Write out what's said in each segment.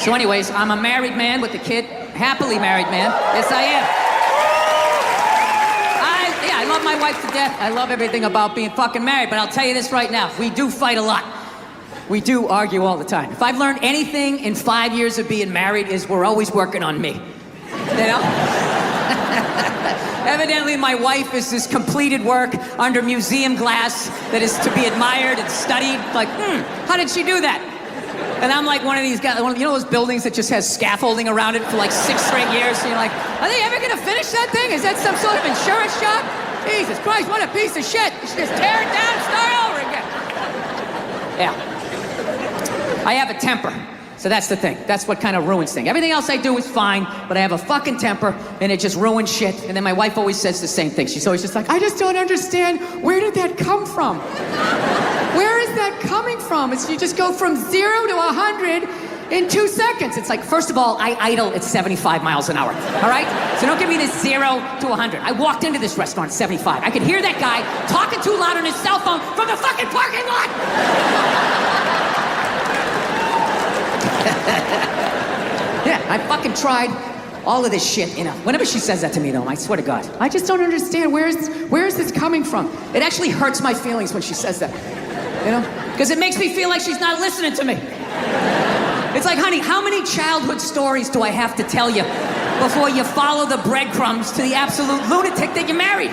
So anyways, I'm a married man with a kid, happily married man. Yes, I am. I love my wife to death. I love everything about being fucking married, but I'll tell you this right now. We do fight a lot. We do argue all the time. If I've learned anything in 5 years of being married is we're always working on me. You know? Evidently, my wife is this completed work under museum glass that is to be admired and studied. Like, how did she do that? And I'm like one of these guys, you know those buildings that just has scaffolding around it for like 6 straight years? And you're like, are they ever gonna finish that thing? Is that some sort of insurance job? Jesus Christ, what a piece of shit. You should just tear it down and start over again. Yeah. I have a temper. So that's the thing. That's what kind of ruins things. Everything else I do is fine, but I have a fucking temper, and it just ruins shit. And then my wife always says the same thing. She's always just like, I just don't understand. Where did that come from? Where is that coming from? It's you just go from 0 to 100 in 2 seconds. It's like, first of all, I idle at 75 miles an hour, all right? So don't give me this 0 to 100. I walked into this restaurant at 75. I could hear that guy talking too loud on his cell phone from the fucking parking lot. Yeah, I fucking tried all of this shit, you know. Whenever she says that to me, though, I swear to God, I just don't understand. Where is this coming from? It actually hurts my feelings when she says that, you know? Because it makes me feel like she's not listening to me. It's like, honey, how many childhood stories do I have to tell you before you follow the breadcrumbs to the absolute lunatic that you married?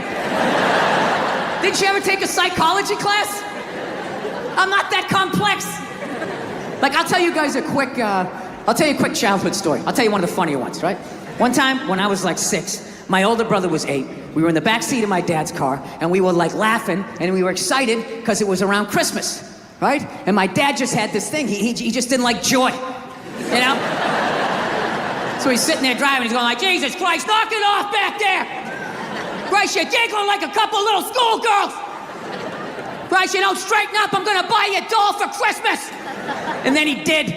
Didn't you ever take a psychology class? I'm not that complex. Like, I'll tell you guys a quick childhood story. I'll tell you one of the funnier ones, right? One time, when I was like 6, my older brother was 8. We were in the back seat of my dad's car, and we were like laughing, and we were excited because it was around Christmas, right? And my dad just had this thing. He just didn't like joy, you know? So he's sitting there driving, he's going like, Jesus Christ, knock it off back there! Christ, you're giggling like a couple little schoolgirls! Christ, you don't straighten up, I'm gonna buy you a doll for Christmas! And then he did.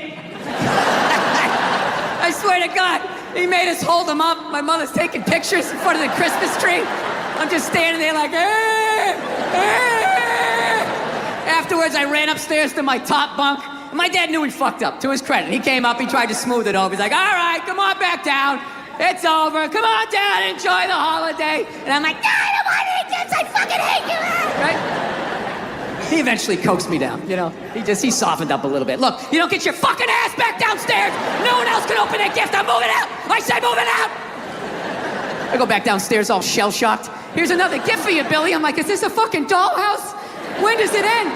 I swear to God, he made us hold him up. My mother's taking pictures in front of the Christmas tree. I'm just standing there like, Afterwards, I ran upstairs to my top bunk. And my dad knew he fucked up, to his credit. He came up, he tried to smooth it over. He's like, all right, come on back down. It's over. Come on down, enjoy the holiday. And I'm like, no, I don't want to eat this. I fucking hate you. Right? He eventually coaxed me down, you know? He softened up a little bit. Look, you don't get your fucking ass back downstairs. No one else can open that gift. I'm moving out. I say moving out. I go back downstairs all shell-shocked. Here's another gift for you, Billy. I'm like, is this a fucking dollhouse? When does it end?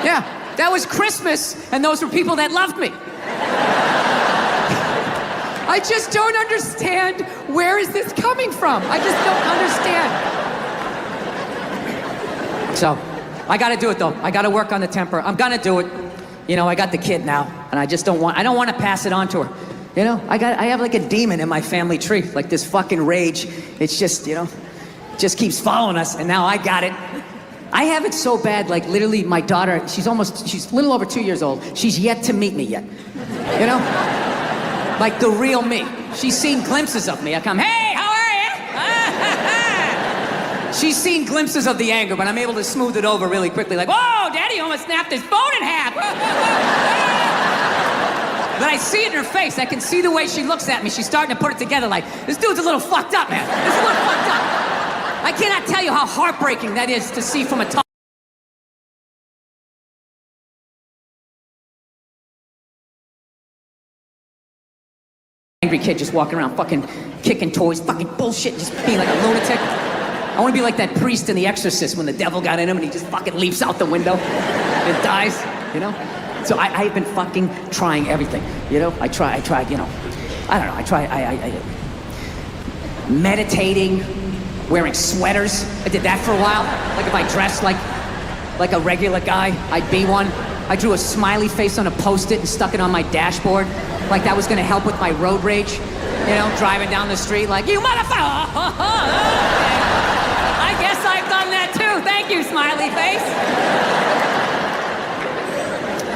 Yeah, that was Christmas, and those were people that loved me. I just don't understand. Where is this coming from? I just don't understand. So, I gotta do it though. I gotta work on the temper. I'm gonna do it. You know, I got the kid now, and I don't want to pass it on to her. You know, I have like a demon in my family tree, like this fucking rage. It's just, you know, just keeps following us, and now I got it. I have it so bad, like literally my daughter, she's a little over 2 years old. She's yet to meet me yet. You know? Like the real me. She's seen glimpses of me. I come, hey, how are you? She's seen glimpses of the anger, but I'm able to smooth it over really quickly. Like, whoa, Daddy almost snapped his phone in half. But I see it in her face. I can see the way she looks at me. She's starting to put it together like, this dude's a little fucked up, man. This is a little fucked up. I cannot tell you how heartbreaking that is to see from a top. Angry kid just walking around fucking kicking toys, fucking bullshit, just being like a lunatic. I want to be like that priest in The Exorcist when the devil got in him and he just fucking leaps out the window and dies, you know? So I've been fucking trying everything, you know? I tried, you know, I don't know, I meditating, wearing sweaters. I did that for a while. Like if I dressed like a regular guy, I'd be one. I drew a smiley face on a Post-it and stuck it on my dashboard. Like that was gonna help with my road rage. You know, driving down the street like, you motherfucker! I guess I've done that too. Thank you, smiley face.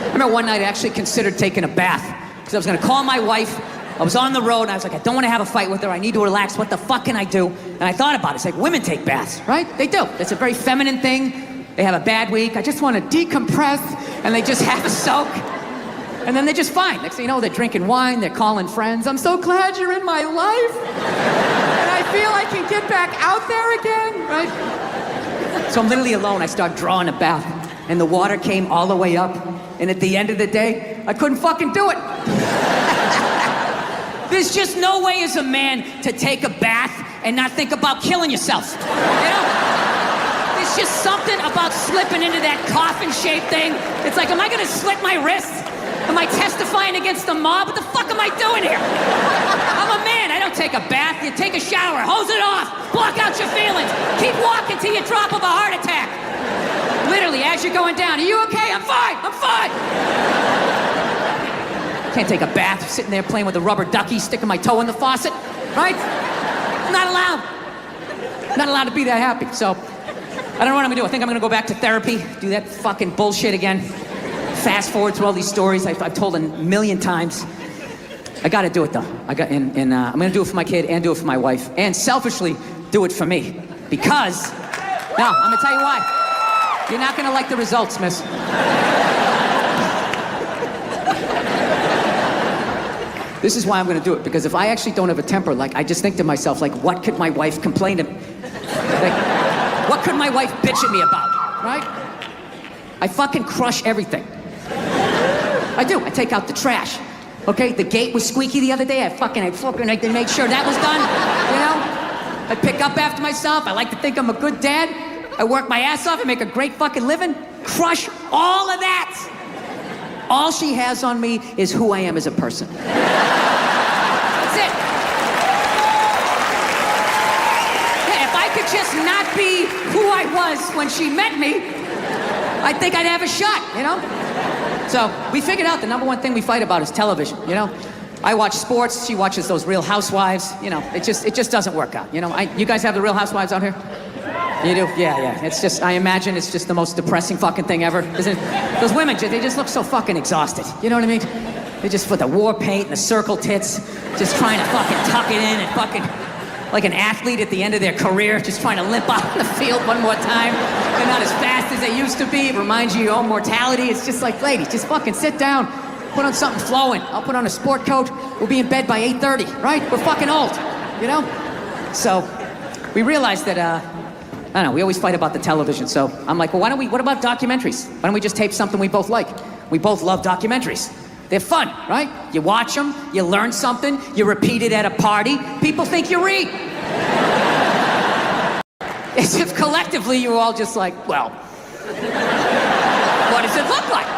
I remember one night I actually considered taking a bath because I was gonna call my wife. I was on the road and I was like, I don't want to have a fight with her. I need to relax. What the fuck can I do? And I thought about it. It's like women take baths, right? They do. It's a very feminine thing. They have a bad week. I just want to decompress and they just have a soak. And And then they're just fine. Next thing you know, they're drinking wine, they're calling friends. I'm so glad you're in my life. And I feel I can get back out there again, right? So I'm literally alone. I start drawing a bath. And the water came all the way up. And at the end of the day, I couldn't fucking do it. There's just no way as a man to take a bath and not think about killing yourself. You know? There's just something about slipping into that coffin-shaped thing. It's like, am I gonna slit my wrist? Am I testifying against the mob? What the fuck am I doing here? I'm a man, I don't take a bath. You take a shower, hose it off, block out your feelings. Keep walking till you drop of a heart attack. Literally, as you're going down, are you okay? I'm fine, I'm fine. Can't take a bath, sitting there playing with a rubber ducky, sticking my toe in the faucet, right? Not allowed. Not allowed to be that happy. So, I don't know what I'm gonna do. I think I'm gonna go back to therapy, do that fucking bullshit again. Fast forward through all these stories I've told a million times. I gotta do it though. I'm gonna do it for my kid and do it for my wife. And selfishly, do it for me. Because, now, I'm gonna tell you why. You're not gonna like the results, miss. This is why I'm gonna do it, because if I actually don't have a temper, like, I just think to myself, like, what could my wife complain to me? Like, what could my wife bitch at me about, right? I fucking crush everything. I do, I take out the trash. Okay, the gate was squeaky the other day, I didn't make sure that was done, you know? I pick up after myself, I like to think I'm a good dad. I work my ass off, I make a great fucking living. Crush all of that. All she has on me is who I am as a person. That's it. Yeah, if I could just not be who I was when she met me, I think I'd have a shot, you know? So we figured out the number one thing we fight about is television, you know? I watch sports, she watches those Real Housewives, you know, it just doesn't work out, you know? You guys have the Real Housewives out here? You do? Yeah. It's just, I imagine it's just the most depressing fucking thing ever. Isn't it? Those women, they just look so fucking exhausted. You know what I mean? They just put the war paint and the circle tits, just trying to fucking tuck it in and fucking, like an athlete at the end of their career, just trying to limp out the field one more time. They're not as fast as they used to be. It reminds you of your own mortality. It's just like, ladies, just fucking sit down. Put on something flowing. I'll put on a sport coat. We'll be in bed by 8:30, right? We're fucking old, you know? So, we realized that, I don't know, we always fight about the television, so I'm like, well, what about documentaries? Why don't we just tape something we both like? We both love documentaries. They're fun, right? You watch them, you learn something, you repeat it at a party, people think you read. As if collectively you were all just like, well, what does it look like?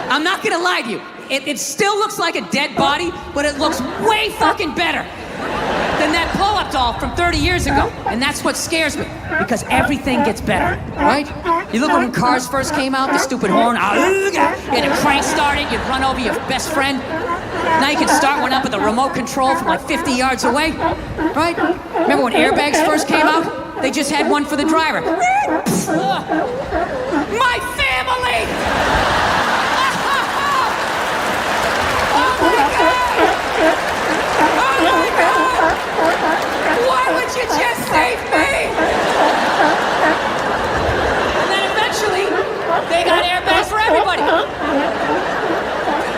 I'm not gonna lie to you, it still looks like a dead body, but it looks way fucking better than that blow-up doll from 30 years ago. And that's what scares me, because everything gets better, right? You look when cars first came out, the stupid horn, you had a crank started, you'd run over your best friend. Now you can start one up with a remote control from like 50 yards away, right? Remember when airbags first came out? They just had one for the driver. My family! Oh my God! Why would you just save me? And then eventually, they got airbags for everybody.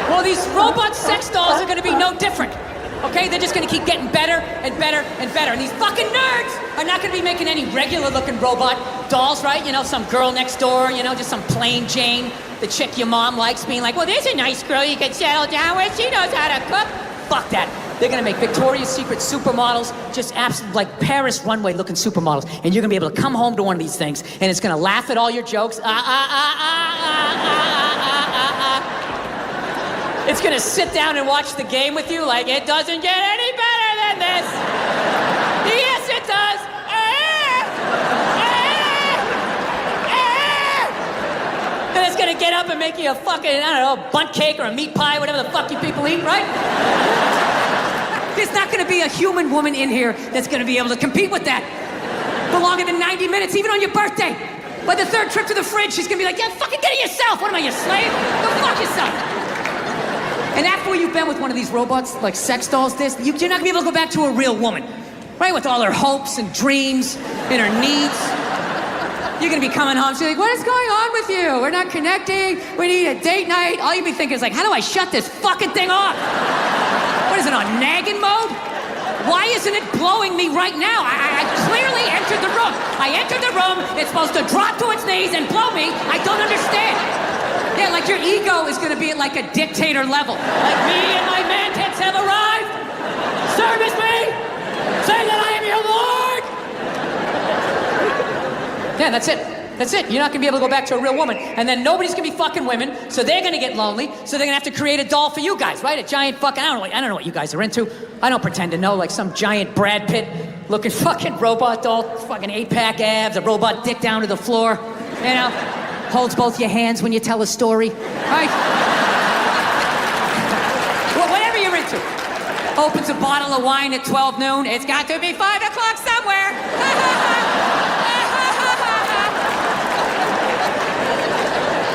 Well, these robot sex dolls are gonna be no different. Okay, they're just gonna keep getting better and better and better. And these fucking nerds are not gonna be making any regular looking robot dolls, right? You know, some girl next door, you know, just some plain Jane, the chick your mom likes, being like, well, there's a nice girl you can settle down with, she knows how to cook. Fuck that. They're gonna make Victoria's Secret supermodels, just absolute, like Paris runway looking supermodels. And you're gonna be able to come home to one of these things, and it's gonna laugh at all your jokes. It's gonna sit down and watch the game with you like, it doesn't get any better than this. Yes, it does. And it's gonna get up and make you a fucking, I don't know, bunt cake or a meat pie, whatever the fuck you people eat, right? There's not gonna be a human woman in here that's gonna be able to compete with that for longer than 90 minutes, even on your birthday. By the third trip to the fridge, she's gonna be like, yeah, fucking get it yourself. What am I, your slave? Go fuck yourself. And after you've been with one of these robots, like sex dolls, you're not gonna be able to go back to a real woman, right? With all her hopes and dreams and her needs. You're gonna be coming home, she's like, what is going on with you? We're not connecting, we need a date night. All you'd be thinking is like, how do I shut this fucking thing off? What is it, on nagging mode? Why isn't it blowing me right now? I clearly entered the room. I entered the room, it's supposed to drop to its knees and blow me. I don't understand. Yeah, like your ego is gonna be at like a dictator level. Like, me and my man-tits have arrived. Service me. Say that I am your lord. Yeah, that's it. That's it. You're not gonna be able to go back to a real woman. And then nobody's gonna be fucking women, so they're gonna get lonely, so they're gonna have to create a doll for you guys, right? A giant fucking, I don't know what you guys are into. I don't pretend to know, like some giant Brad Pitt looking fucking robot doll, fucking 8-pack abs, a robot dick down to the floor, you know? Holds both your hands when you tell a story, right? Well, whatever you're into. Opens a bottle of wine at 12 noon. It's got to be 5 o'clock somewhere.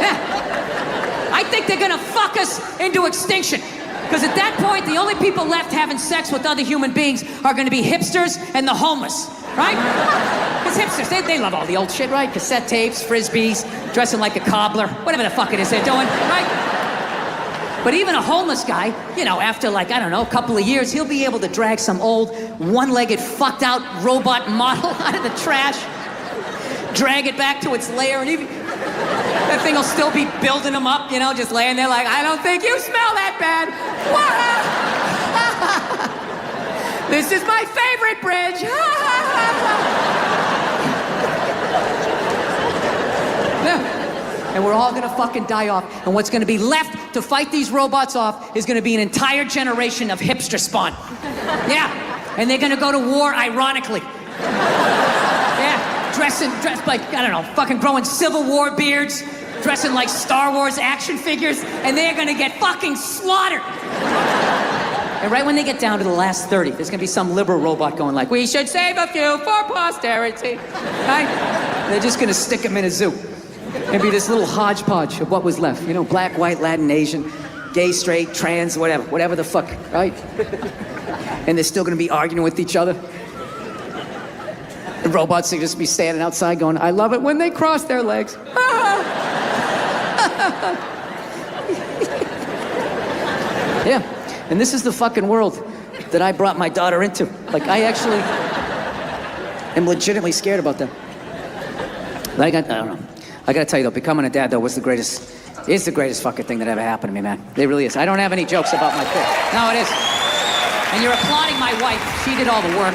Yeah. I think they're gonna fuck us into extinction. Because at that point, the only people left having sex with other human beings are gonna be hipsters and the homeless, right? Because hipsters, they love all the old shit, right? Cassette tapes, frisbees, dressing like a cobbler, whatever the fuck it is they're doing, right? But even a homeless guy, you know, after like, I don't know, a couple of years, he'll be able to drag some old, one-legged, fucked out robot model out of the trash, drag it back to its lair, and that thing will still be building him up, you know, just laying there like, I don't think you smell that bad. This is my favorite bridge. Yeah. And we're all gonna fucking die off. And what's gonna be left to fight these robots off is gonna be an entire generation of hipster spawn. Yeah. And they're gonna go to war ironically. Yeah. Dressed like, I don't know, fucking growing Civil War beards, dressing like Star Wars action figures, and they're gonna get fucking slaughtered. And right when they get down to the last 30, there's gonna be some liberal robot going like, we should save a few for posterity, right? And they're just gonna stick them in a zoo. And be this little hodgepodge of what was left. You know, black, white, Latin, Asian, gay, straight, trans, whatever the fuck, right? And they're still gonna be arguing with each other. The robots will just be standing outside going, I love it when they cross their legs. Yeah, and this is the fucking world that I brought my daughter into. Like, I actually am legitimately scared about them. Like, I don't know. I gotta tell you though, becoming a dad though is the greatest fucking thing that ever happened to me, man. It really is. I don't have any jokes about my kid. No, it is. And you're applauding my wife. She did all the work.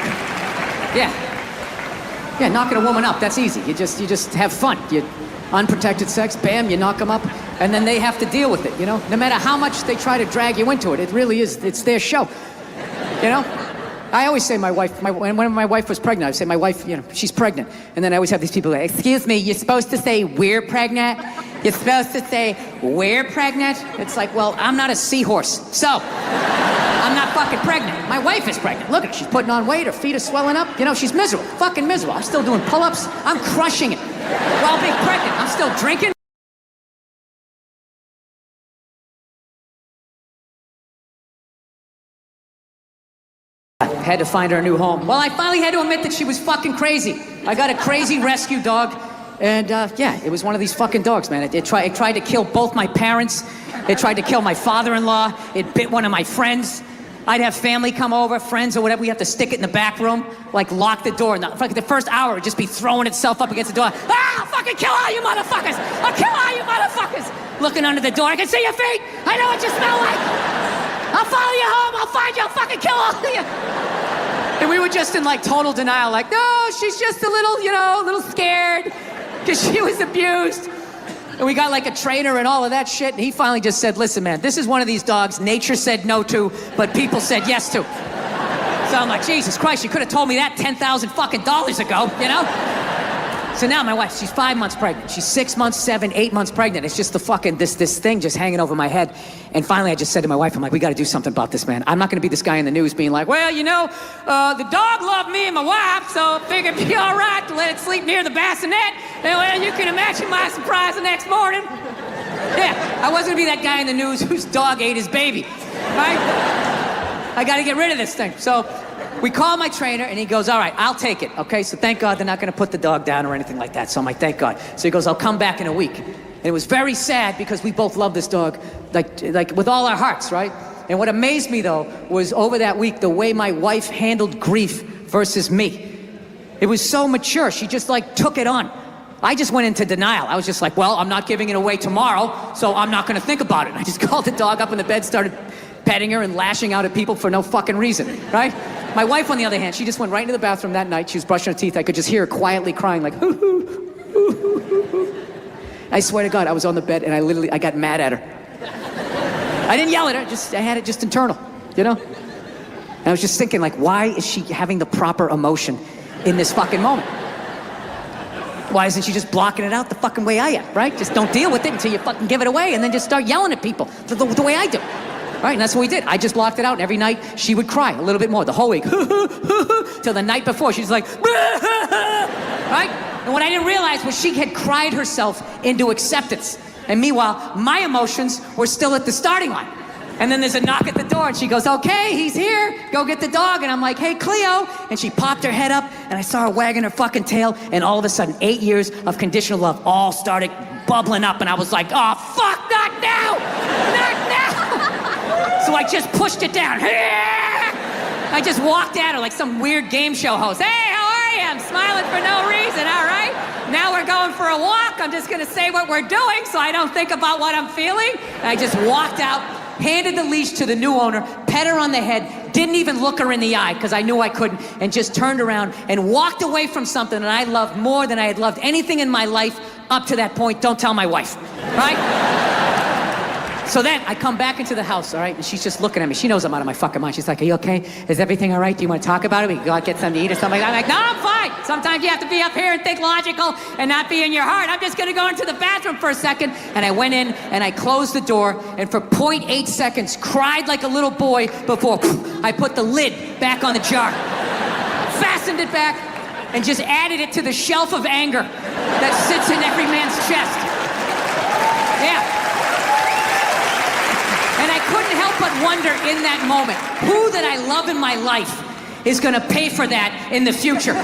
Yeah. Yeah, knocking a woman up, that's easy. You just have fun. You unprotected sex, bam, you knock them up, and then they have to deal with it, you know? No matter how much they try to drag you into it, it really is, it's their show. You know? I always say my wife, when my wife was pregnant, I would say my wife, you know, she's pregnant. And then I always have these people like, excuse me, you're supposed to say we're pregnant? You're supposed to say we're pregnant? It's like, well, I'm not a seahorse, so I'm not fucking pregnant. My wife is pregnant. Look at her, she's putting on weight, her feet are swelling up. You know, she's miserable, fucking miserable. I'm still doing pull-ups, I'm crushing it. While being pregnant, I'm still drinking. Had to find her a new home. Well, I finally had to admit that she was fucking crazy. I got a crazy rescue dog, and yeah, it was one of these fucking dogs, man. It tried to kill both my parents. It tried to kill my father-in-law. It bit one of my friends. I'd have family come over, friends or whatever. We have to stick it in the back room, like lock the door. And the first hour, it would just be throwing itself up against the door. Ah, I'll fucking kill all you motherfuckers! I'll kill all you motherfuckers! Looking under the door, I can see your feet. I know what you smell like. I'll follow you home. I'll find you. I'll fucking kill all of you. And we were just in like total denial, like, no, she's just a little, you know, a little scared because she was abused. And we got like a trainer and all of that shit. And he finally just said, listen, man, this is one of these dogs nature said no to, but people said yes to. So I'm like, Jesus Christ, you could have told me that $10,000 fucking dollars ago, you know? So now my wife, she's 5 months pregnant. She's 6 months, 7, 8 months pregnant. It's just the fucking, this thing just hanging over my head. And finally I just said to my wife, I'm like, we gotta do something about this, man. I'm not gonna be this guy in the news being like, well, you know, the dog loved me and my wife, so I figured it'd be all right to let it sleep near the bassinet. And well, you can imagine my surprise the next morning. Yeah, I wasn't gonna be that guy in the news whose dog ate his baby, right? I gotta get rid of this thing. So we call my trainer, and he goes, all right, I'll take it, okay? So thank God they're not gonna put the dog down or anything like that. So I'm like, thank God. So he goes, I'll come back in a week. And it was very sad because we both love this dog, like with all our hearts, right? And what amazed me, though, was over that week, the way my wife handled grief versus me. It was so mature. She just, like, took it on. I just went into denial. I was just like, well, I'm not giving it away tomorrow, so I'm not gonna think about it. And I just called the dog up in the bed, started petting her and lashing out at people for no fucking reason, right? My wife, on the other hand, she just went right into the bathroom that night. She was brushing her teeth. I could just hear her quietly crying, like, hoo, hoo, hoo, hoo, hoo, hoo. I swear to God, I was on the bed, and I got mad at her. I didn't yell at her, I had it just internal, you know? And I was just thinking, like, why is she having the proper emotion in this fucking moment? Why isn't she just blocking it out the fucking way I am, right? Just don't deal with it until you fucking give it away and then just start yelling at people the way I do. Right, and that's what we did. I just blocked it out, and every night she would cry a little bit more, the whole week. Till the night before, she's like, right? And what I didn't realize was she had cried herself into acceptance. And meanwhile, my emotions were still at the starting line. And then there's a knock at the door, and she goes, okay, he's here, go get the dog. And I'm like, hey, Cleo. And she popped her head up, and I saw her wagging her fucking tail, and all of a sudden, 8 years of conditional love all started bubbling up, and I was like, oh, fuck, not now! Not now! So I just pushed it down. I just walked at her like some weird game show host. Hey, how are you? I'm smiling for no reason, all right? Now we're going for a walk. I'm just gonna say what we're doing so I don't think about what I'm feeling. And I just walked out, handed the leash to the new owner, pet her on the head, didn't even look her in the eye because I knew I couldn't, and just turned around and walked away from something that I loved more than I had loved anything in my life up to that point. Don't tell my wife, right? So then I come back into the house, all right, and she's just looking at me. She knows I'm out of my fucking mind. She's like, are you okay? Is everything all right? Do you want to talk about it? We can go out, get something to eat or something like that. I'm like, no, I'm fine. Sometimes you have to be up here and think logical and not be in your heart. I'm just going to go into the bathroom for a second. And I went in and I closed the door and for 0.8 seconds cried like a little boy before I put the lid back on the jar, fastened it back, and just added it to the shelf of anger that sits in every man's chest. Yeah. And I couldn't help but wonder in that moment, who that I love in my life is gonna pay for that in the future?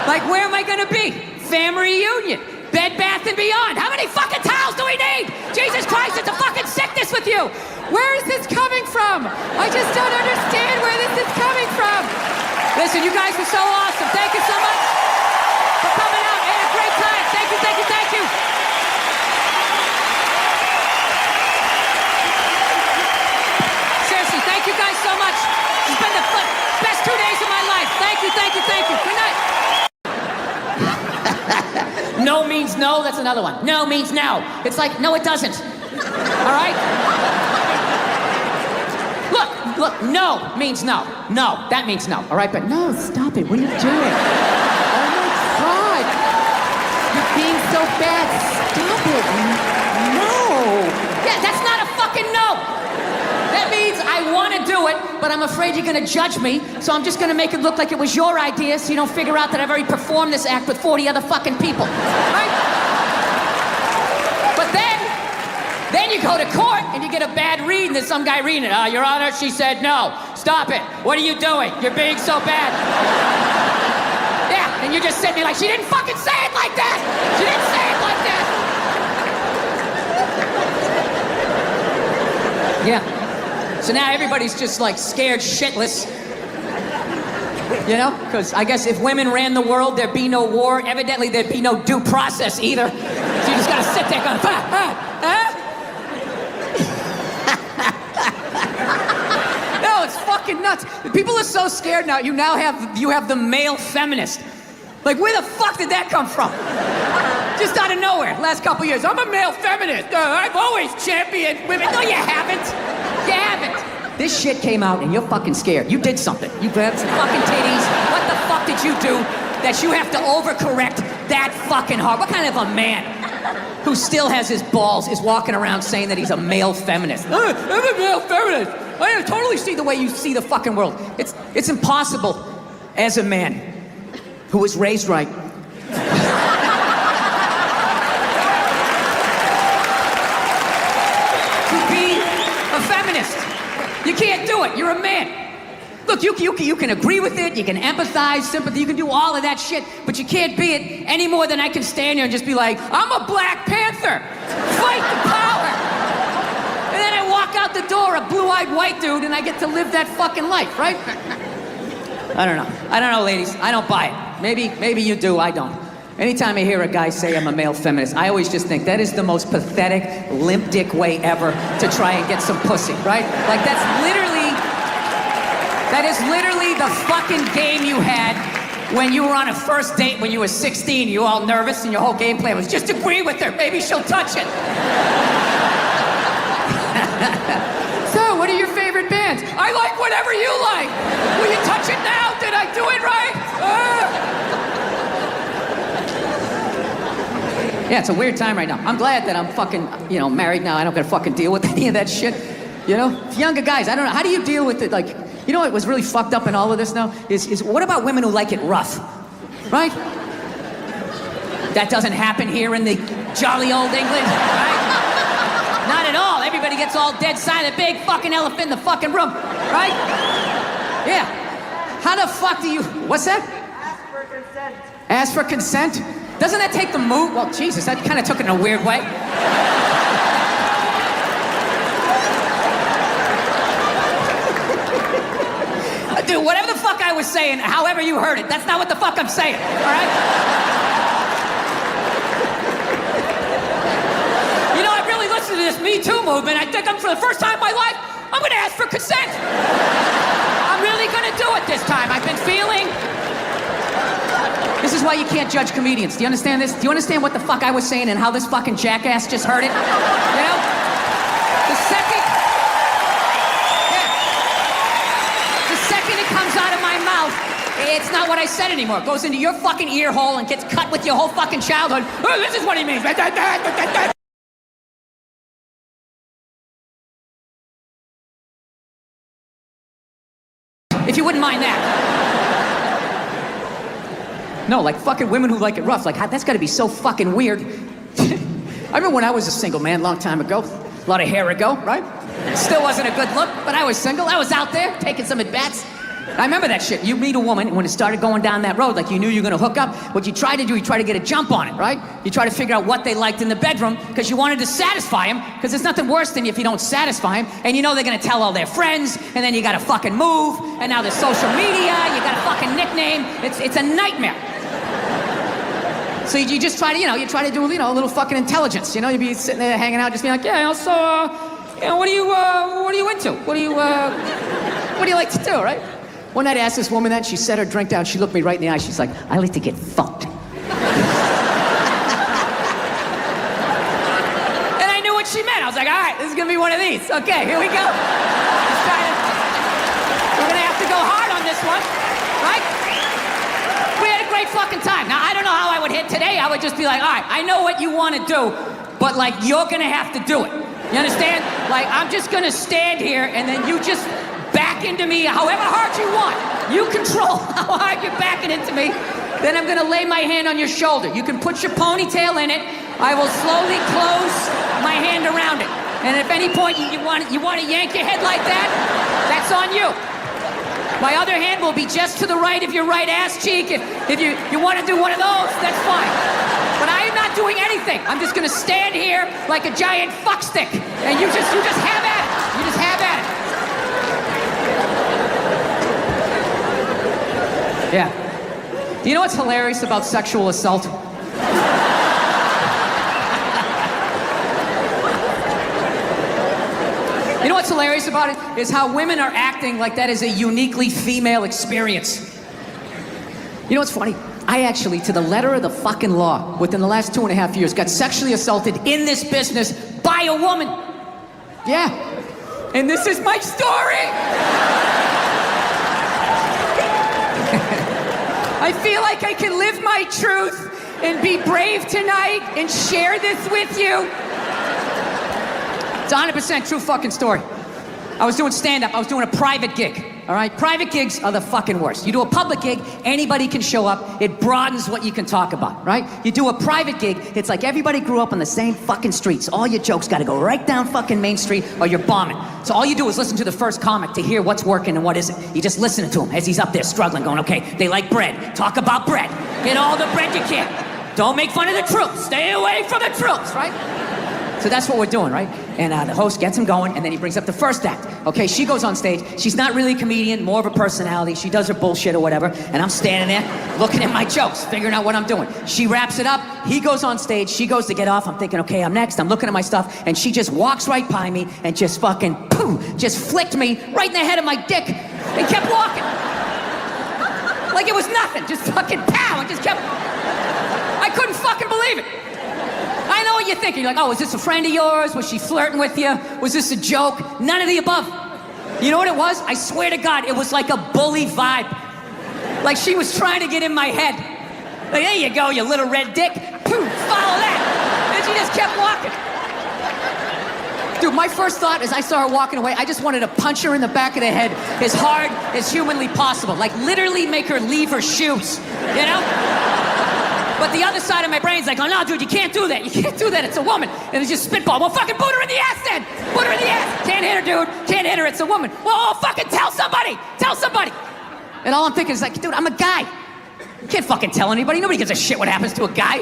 Like, where am I gonna be? Family reunion, Bed Bath & Beyond. How many fucking towels do we need? Jesus Christ, it's a fucking sickness with you. Where is this coming from? I just don't understand where this is coming from. Listen, you guys were so awesome. Thank you so much for coming out. I had a great time. Thank you, thank you, thank you. Seriously, thank you guys so much. It's been the best 2 days of my life. Thank you, thank you, thank you. Good night. No means no, that's another one. No means no. It's like, no, it doesn't. All right? Look, no means no. No, that means no, all right? But no, stop it. What are you doing? Oh, my God. You're being so bad. Stop it. No. Yeah, that's not a fucking no. That means I want to do it, but I'm afraid you're going to judge me, so I'm just going to make it look like it was your idea so you don't figure out that I've already performed this act with 40 other fucking people, right? But then you go to court and you get a bad read and there's some guy reading it. Your Honor, she said no. Stop it. What are you doing? You're being so bad. Yeah, and you're just sitting there like, she didn't fucking say it like that. She didn't say it like that. Yeah. So now everybody's just like scared shitless. You know? Because I guess if women ran the world, there'd be no war. Evidently, there'd be no due process either. So you just gotta sit there going, No, it's fucking nuts. People are so scared now. You have the male feminist. Like, where the fuck did that come from? Just out of nowhere, last couple years. I'm a male feminist. I've always championed women. No, you haven't. You haven't. This shit came out and you're fucking scared. You did something. You grabbed some fucking titties. What the fuck did you do that you have to overcorrect that fucking hard? What kind of a man who still has his balls is walking around saying that he's a male feminist? I'm a male feminist. I totally see the way you see the fucking world. It's impossible as a man who was raised right. To be a feminist. You can't do it. You're a man. Look, you can agree with it, you can empathize, sympathy, you can do all of that shit, but you can't be it any more than I can stand here and just be like, I'm a Black Panther. Fight the power. And then I walk out the door, a blue-eyed white dude, and I get to live that fucking life, right? I don't know, ladies. I don't buy it. Maybe you do, I don't. Anytime I hear a guy say I'm a male feminist, I always just think that is the most pathetic, limp dick way ever to try and get some pussy, right? Like, that is literally the fucking game you had when you were on a first date when you were 16, you were all nervous and your whole game plan was just agree with her, maybe she'll touch it. So, what are your favorite bands? I like whatever you like. Will you touch it now? Did I do it right? Yeah, it's a weird time right now. I'm glad that I'm fucking, married now. I don't gotta fucking deal with any of that shit. Younger guys, I don't know. How do you deal with it? Like, what was really fucked up in all of this now? Is what about women who like it rough? Right? That doesn't happen here in the jolly old England, right? Not at all. Everybody gets all dead silent. Big fucking elephant in the fucking room, right? Yeah. How the fuck do you... What's that? Ask for consent. Ask for consent? Doesn't that take the move? Well, Jesus, that kind of took it in a weird way. Dude, whatever the fuck I was saying, however you heard it, that's not what the fuck I'm saying, all right? I really listened to this Me Too movement. I think for the first time in my life, I'm gonna ask for consent. I'm really gonna do it this time. I've been feeling... This is why you can't judge comedians. Do you understand this? Do you understand what the fuck I was saying and how this fucking jackass just heard it? The second it comes out of my mouth, it's not what I said anymore. It goes into your fucking ear hole and gets cut with your whole fucking childhood. Oh, this is what he means. If you wouldn't mind that. No, like fucking women who like it rough. Like, that's gotta be so fucking weird. I remember when I was a single man a long time ago. A lot of hair ago, right? Still wasn't a good look, but I was single. I was out there taking some at-bats. I remember that shit. You meet a woman, and when it started going down that road, like you knew you were gonna hook up, what you try to do, you try to get a jump on it, right? You try to figure out what they liked in the bedroom, because you wanted to satisfy them, because there's nothing worse than if you don't satisfy them, and they're gonna tell all their friends, and then you gotta fucking move, and now there's social media, you got a fucking nickname. It's a nightmare. So you just try to, you try to do, a little fucking intelligence, You'd be sitting there hanging out, just being like, yeah, so, what are you into? What do you like to do, right? One night I asked this woman that, she set her drink down, she looked me right in the eye, she's like, I like to get fucked. And I knew what she meant. I was like, all right, this is gonna be one of these. Okay, here we go. We're gonna have to go hard on this one, right? We had a great fucking time. Now, I don't know how I would hit today. I would just be like, all right, I know what you want to do, but, you're gonna have to do it. You understand? I'm just gonna stand here, and then you just back into me however hard you want. You control how hard you're backing into me. Then I'm gonna lay my hand on your shoulder. You can put your ponytail in it. I will slowly close my hand around it. And if at any point you want to yank your head like that, that's on you. My other hand will be just to the right of your right ass cheek. If you want to do one of those, that's fine. But I am not doing anything. I'm just gonna stand here like a giant fuck stick. And you just have at it. You just have at it. Yeah. Do you know what's hilarious about sexual assault? You know what's hilarious about it? Is how women are acting like that is a uniquely female experience. You know what's funny? I actually, to the letter of the fucking law, within the last 2.5 years, got sexually assaulted in this business by a woman. Yeah. And this is my story! I feel like I can live my truth and be brave tonight and share this with you. It's a 100% true fucking story. I was doing stand-up. I was doing a private gig. all right? Private gigs are the fucking worst. You do a public gig, anybody can show up. It broadens what you can talk about, right? You do a private gig, it's like everybody grew up on the same fucking streets. All your jokes gotta go right down fucking Main Street or you're bombing. So all you do is listen to the first comic to hear what's working and what isn't. You just listen to him as he's up there struggling, going, okay, they like bread. Talk about bread. Get all the bread you can. Don't make fun of the troops. Stay away from the troops, right? So that's what we're doing, right? And the host gets him going, and then he brings up the first act. Okay, she goes on stage. She's not really a comedian, more of a personality. She does her bullshit or whatever, and I'm standing there looking at my jokes, figuring out what I'm doing. She wraps it up. He goes on stage. She goes to get off. I'm thinking, okay, I'm next. I'm looking at my stuff, and she just walks right by me and just fucking, boom, just flicked me right in the head of my dick and kept walking. Like it was nothing. Just fucking pow, and just kept... I couldn't fucking believe it. I know what you're thinking. You're like, oh, is this a friend of yours? Was she flirting with you? Was this a joke? None of the above. You know what it was? I swear to God, it was like a bully vibe. Like she was trying to get in my head. Like, there you go, you little red dick. Poof, follow that. And she just kept walking. Dude, my first thought as I saw her walking away, I just wanted to punch her in the back of the head as hard as humanly possible. Like literally make her leave her shoes, you know? But the other side of my brain's like, oh no, dude, you can't do that. You can't do that, it's a woman. And it's just spitball. Well, fucking boot her in the ass then. Boot her in the ass. Can't hit her, dude. Can't hit her, it's a woman. Well, fucking tell somebody. Tell somebody. And all I'm thinking is like, dude, I'm a guy. You can't fucking tell anybody. Nobody gives a shit what happens to a guy.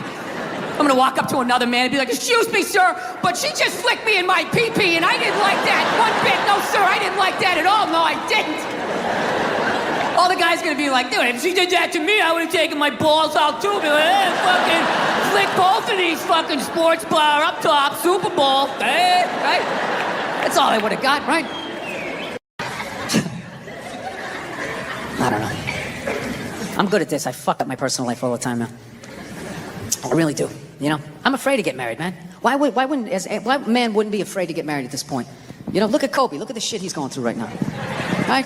I'm gonna walk up to another man and be like, excuse me, sir, but she just flicked me in my pee-pee and I didn't like that one bit. No, sir, I didn't like that at all. No, I didn't. All the guy's gonna be like, dude, if she did that to me, I would've taken my balls out too. Be like, hey, fucking flick both of these fucking sports bar up top, Super Bowl. Hey, right? That's all I would've got, right? I don't know. I'm good at this. I fuck up my personal life all the time now. I really do. You know, I'm afraid to get married, man. Why man wouldn't be afraid to get married at this point? You know, look at Kobe. Look at the shit he's going through right now. Right?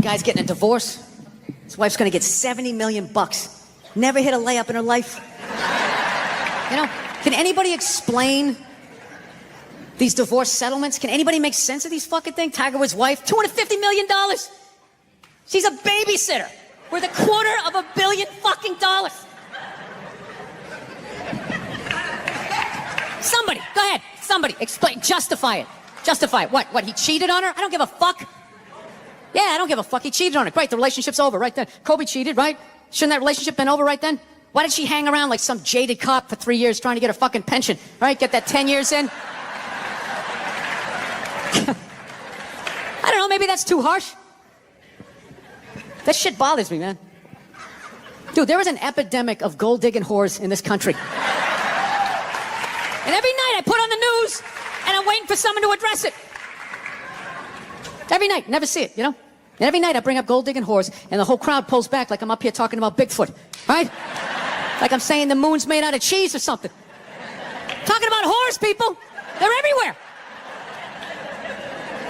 Guy's getting a divorce. His wife's gonna get $70 million. Never hit a layup in her life. You know, can anybody explain these divorce settlements? Can anybody make sense of these fucking things? Tiger Woods' wife, $250 million. She's a babysitter worth $250 million fucking dollars. Somebody, go ahead. Somebody, explain, justify it. Justify it. What, he cheated on her? I don't give a fuck. Yeah, I don't give a fuck. He cheated on her. Great, the relationship's over right then. Kobe cheated, right? Shouldn't that relationship been over right then? Why did she hang around like some jaded cop for 3 years trying to get her fucking pension? Right? Get that 10 years in? I don't know, maybe that's too harsh. That shit bothers me, man. Dude, there is an epidemic of gold-digging whores in this country. And every night I put on the news, and I'm waiting for someone to address it. Every night, never see it, you know? And every night I bring up gold-digging whores, and the whole crowd pulls back like I'm up here talking about Bigfoot, right? Like I'm saying the moon's made out of cheese or something. Talking about whores, people. They're everywhere.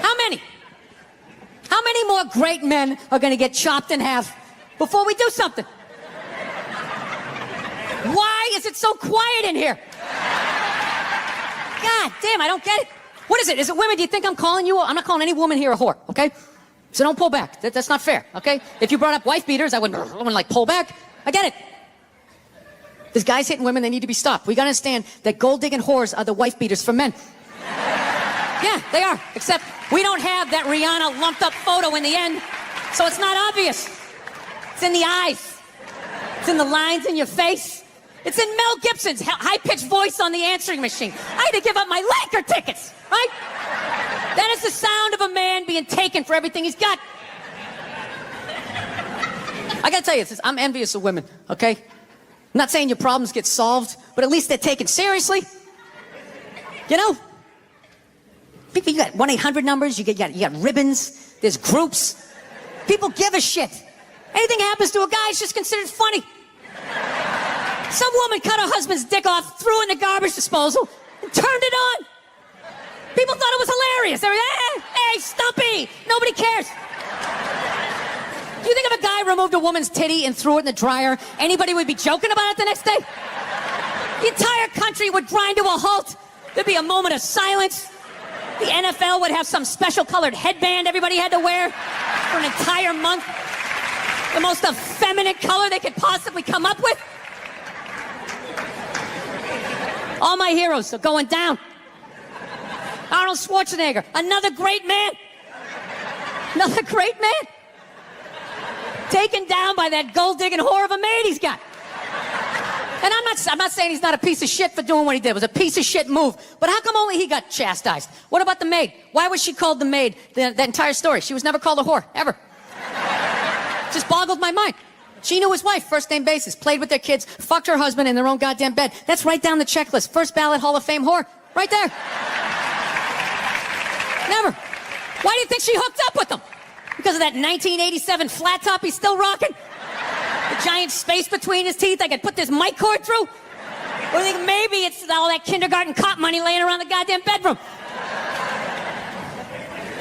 How many? How many more great men are gonna get chopped in half before we do something? Why is it so quiet in here? God damn, I don't get it. What is it? Is it women? Do you think I'm calling you? I'm not calling any woman here a whore, okay? So don't pull back. That's not fair, okay? If you brought up wife beaters, I wouldn't like pull back. I get it. There's guys hitting women, they need to be stopped. We gotta understand that gold-digging whores are the wife beaters for men. Yeah, they are. Except we don't have that Rihanna lumped up photo in the end, so it's not obvious. It's in the eyes. It's in the lines in your face. It's in Mel Gibson's high-pitched voice on the answering machine. I had to give up my Laker tickets, right? That is the sound of a man being taken for everything he's got. I gotta tell you this, I'm envious of women, okay? I'm not saying your problems get solved, but at least they're taken seriously. You know? People, you got 1-800 numbers, you got ribbons, there's groups. People give a shit. Anything happens to a guy, it's just considered funny. Some woman cut her husband's dick off, threw it in the garbage disposal, and turned it on. People thought it was hilarious. They were, hey, Stumpy, nobody cares. Do you think if a guy removed a woman's titty and threw it in the dryer, anybody would be joking about it the next day? The entire country would grind to a halt. There'd be a moment of silence. The NFL would have some special colored headband everybody had to wear. for an entire month. The most effeminate color they could possibly come up with. All my heroes are going down. Arnold Schwarzenegger, another great man. Another great man. Taken down by that gold-digging whore of a maid he's got. And I'm not saying he's not a piece of shit for doing what he did. It was a piece of shit move. But how come only he got chastised? What about the maid? Why was she called the maid that entire story? She was never called a whore, ever. Just boggled my mind. She knew his wife, first name basis, played with their kids, fucked her husband in their own goddamn bed. That's right down the checklist. First ballot Hall of Fame whore. Right there. Never. Why do you think she hooked up with him? Because of that 1987 flat top he's still rocking? The giant space between his teeth I could put this mic cord through? Or you think maybe it's all that kindergarten cop money laying around the goddamn bedroom?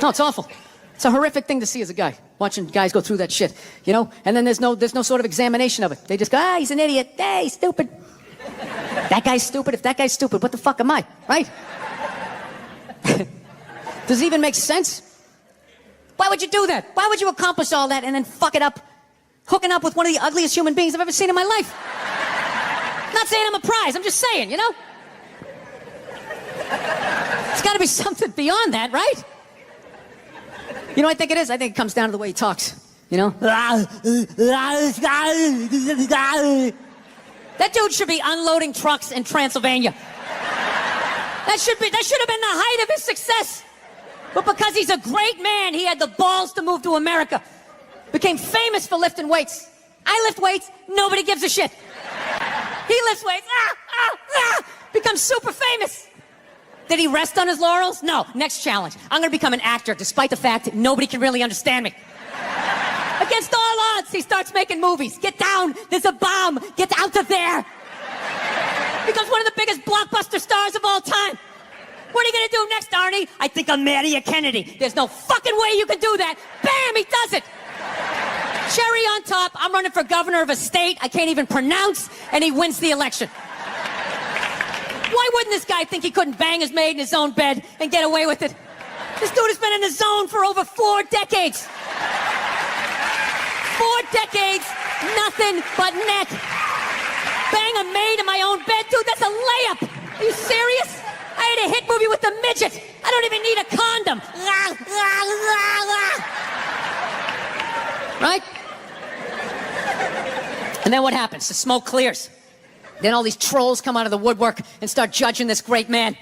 No, it's awful. It's a horrific thing to see as a guy, watching guys go through that shit, you know? And then there's no sort of examination of it. They just go, he's an idiot. Hey, he's stupid. That guy's stupid. If that guy's stupid, what the fuck am I, right? Does it even make sense? Why would you do that? Why would you accomplish all that and then fuck it up? Hooking up with one of the ugliest human beings I've ever seen in my life. Not saying I'm a prize, I'm just saying, you know? There's gotta be something beyond that, right? You know what I think it is? I think it comes down to the way he talks, you know? That dude should be unloading trucks in Transylvania. That should have been the height of his success. But because he's a great man, he had the balls to move to America. Became famous for lifting weights. I lift weights, nobody gives a shit. He lifts weights, becomes super famous. Did he rest on his laurels? No. Next challenge. I'm gonna become an actor despite the fact that nobody can really understand me. Against all odds, he starts making movies. Get down, there's a bomb, get out of there. Becomes one of the biggest blockbuster stars of all time. What are you gonna do next, Arnie? I think I'll marry a Kennedy. There's no fucking way you can do that. Bam, he does it. Cherry on top, I'm running for governor of a state I can't even pronounce, and he wins the election. Why wouldn't this guy think he couldn't bang his maid in his own bed and get away with it? This dude has been in the zone for over 4 decades. 4 decades, nothing but net. Bang a maid in my own bed? Dude, that's a layup. Are you serious? I had a hit movie with a midget. I don't even need a condom. Right? And then what happens? The smoke clears. Then all these trolls come out of the woodwork and start judging this great man.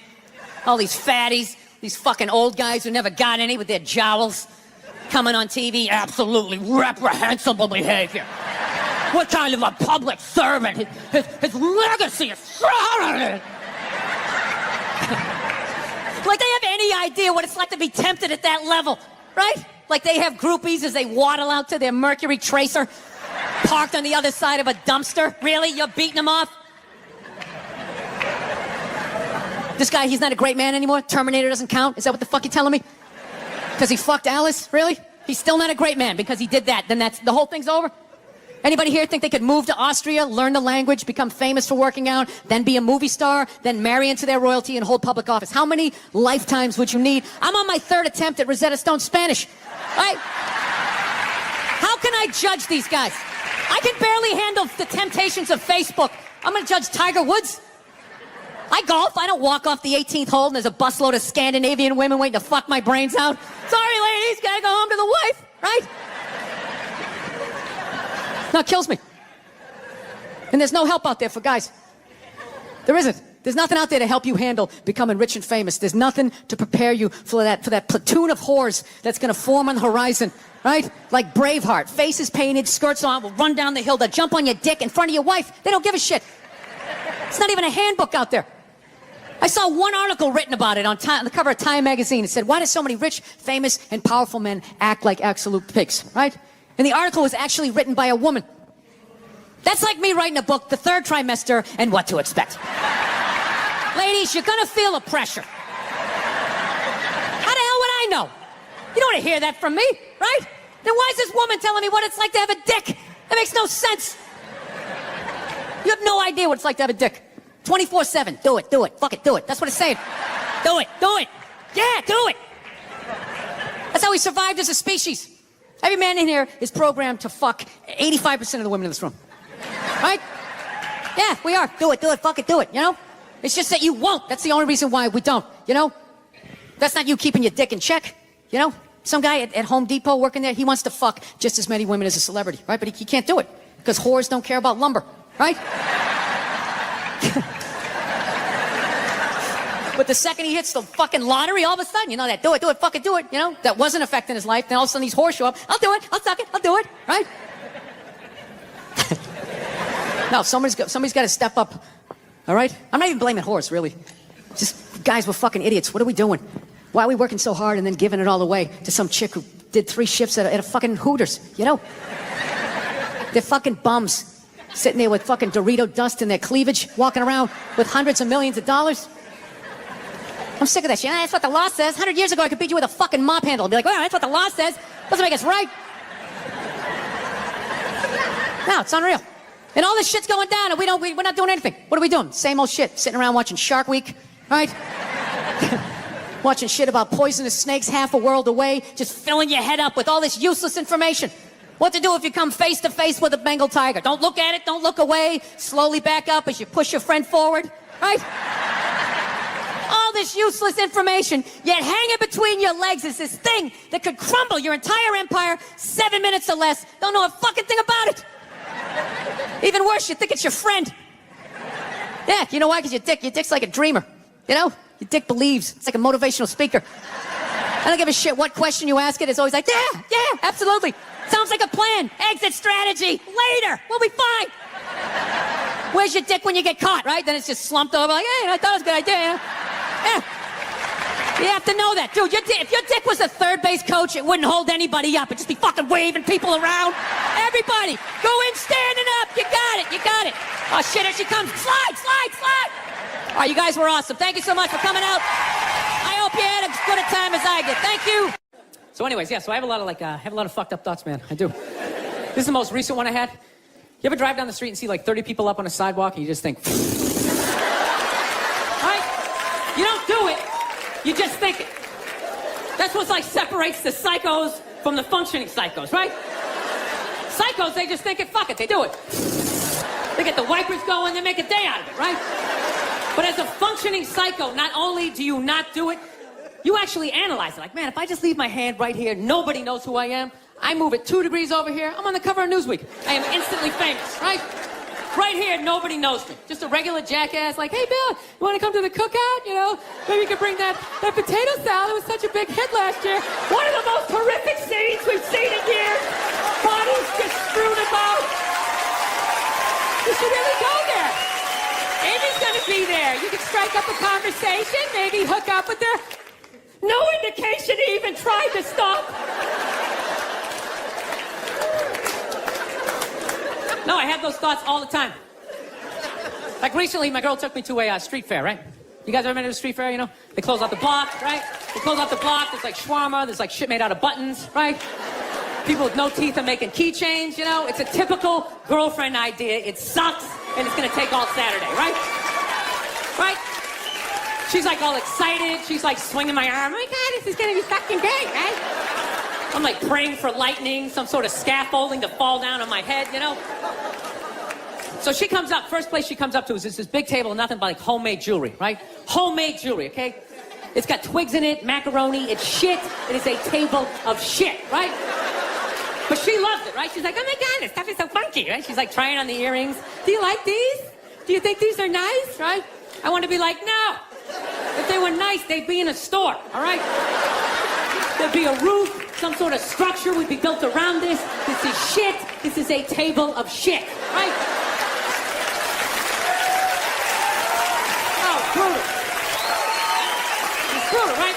All these fatties, these fucking old guys who never got any with their jowls, coming on TV, absolutely reprehensible behavior. What kind of a public servant? His legacy is shrouded. Like they have any idea what it's like to be tempted at that level, right? Like they have groupies as they waddle out to their Mercury Tracer, parked on the other side of a dumpster. Really? You're beating them off? This guy, he's not a great man anymore? Terminator doesn't count? Is that what the fuck you're telling me? Because he fucked Alice? Really? He's still not a great man because he did that. Then the whole thing's over? Anybody here think they could move to Austria, learn the language, become famous for working out, then be a movie star, then marry into their royalty and hold public office? How many lifetimes would you need? I'm on my 3rd attempt at Rosetta Stone Spanish. Right? How can I judge these guys? I can barely handle the temptations of Facebook. I'm gonna judge Tiger Woods? I golf. I don't walk off the 18th hole and there's a busload of Scandinavian women waiting to fuck my brains out. Sorry, ladies, gotta go home to the wife, right? No, it kills me. And there's no help out there for guys. There isn't. There's nothing out there to help you handle becoming rich and famous. There's nothing to prepare you for that platoon of whores that's gonna form on the horizon, right? Like Braveheart, faces painted, skirts on, will run down the hill, they'll jump on your dick in front of your wife. They don't give a shit. It's not even a handbook out there. I saw one article written about it on the cover of Time magazine. It said, why do so many rich, famous, and powerful men act like absolute pigs, right? And the article was actually written by a woman. That's like me writing a book, The Third Trimester, and What to Expect. Ladies, you're gonna feel the pressure. How the hell would I know? You don't want to hear that from me, right? Then why is this woman telling me what it's like to have a dick? That makes no sense. You have no idea what it's like to have a dick. 24/7, do it, fuck it, do it. That's what it's saying. Do it. Yeah, do it. That's how we survived as a species. Every man in here is programmed to fuck 85% of the women in this room. Right? Yeah, we are. Do it, fuck it, do it, you know? It's just that you won't. That's the only reason why we don't, you know? That's not you keeping your dick in check, you know? Some guy at Home Depot working there, he wants to fuck just as many women as a celebrity, right? But he can't do it because whores don't care about lumber, right? But the second he hits the fucking lottery, all of a sudden, you know, that do it, fucking do it, you know? That wasn't affecting his life. Then all of a sudden these whores show up. I'll do it, I'll suck it, I'll do it, right? No, somebody's got to step up, all right? I'm not even blaming whores, really. Just guys, we're fucking idiots. What are we doing? Why are we working so hard and then giving it all away to some chick who did 3 shifts at a fucking Hooters, you know? They're fucking bums sitting there with fucking Dorito dust in their cleavage, walking around with hundreds of millions of dollars. I'm sick of that shit. That's what the law says. 100 years ago, I could beat you with a fucking mop handle. I'd be like, well, that's what the law says. Doesn't make us right. No, it's unreal. And all this shit's going down, and we're not doing anything. What are we doing? Same old shit. Sitting around watching Shark Week, right? Watching shit about poisonous snakes half a world away, just filling your head up with all this useless information. What to do if you come face to face with a Bengal tiger? Don't look at it, don't look away. Slowly back up as you push your friend forward, right? All this useless information, yet hanging between your legs is this thing that could crumble your entire empire 7 minutes or less. Don't know a fucking thing about it. Even worse, you think it's your friend. Yeah, you know why? Because your dick's like a dreamer. You know? Your dick believes. It's like a motivational speaker. I don't give a shit what question you ask it. It's always like, yeah, absolutely. Sounds like a plan. Exit strategy. Later. We'll be fine. Where's your dick when you get caught, right? Then it's just slumped over like, hey, I thought it was a good idea. Yeah. You have to know that. Dude, if your dick was a third base coach, it wouldn't hold anybody up. It'd just be fucking waving people around. Everybody, go in standing up. You got it. Oh, shit, here she comes. Slide. All right, you guys were awesome. Thank you so much for coming out. I hope you had as good a time as I did. Thank you. So anyways, yeah, so I have a lot of fucked up thoughts, man. I do. This is the most recent one I had. You ever drive down the street and see like 30 people up on a sidewalk and you just think, right? You don't do it. You just think it. That's what like separates the psychos from the functioning psychos, right? Psychos, they just think it, fuck it, they do it. They get the wipers going, they make a day out of it, right? But as a functioning psycho, not only do you not do it, you actually analyze it. Like, man, if I just leave my hand right here, nobody knows who I am. I move it 2 degrees over here, I'm on the cover of Newsweek. I am instantly famous, right? Right here, nobody knows me. Just a regular jackass like, hey, Bill, you want to come to the cookout? You know, maybe you could bring that potato salad. It was such a big hit last year. One of the most horrific scenes we've seen in years. Bodies just strewn about. You should really go there. Amy's going to be there. You can strike up a conversation, maybe hook up with her. No indication he even tried to stop. No, I have those thoughts all the time. Like recently, my girl took me to a street fair, right? You guys ever been to a street fair, you know? They close out the block, right? They close out the block, there's like shawarma, there's like shit made out of buttons, right? People with no teeth are making keychains, you know? It's a typical girlfriend idea. It sucks, and it's gonna take all Saturday, right? Right? She's like all excited, she's like swinging my arm. Oh my God, this is gonna be fucking great, right? I'm like praying for lightning, some sort of scaffolding to fall down on my head, you know? So she comes up, first place she comes up to is this big table, nothing but like homemade jewelry, right? Homemade jewelry, okay? It's got twigs in it, macaroni, it's shit. It is a table of shit, right? But she loves it, right? She's like, oh my God, this stuff is so funky, right? She's like trying on the earrings. Do you like these? Do you think these are nice, right? I want to be like, no. If they were nice, they'd be in a store, all right? There'd be a roof, some sort of structure would be built around this. This is shit. This is a table of shit, right? Oh, brutal. It's brutal, right?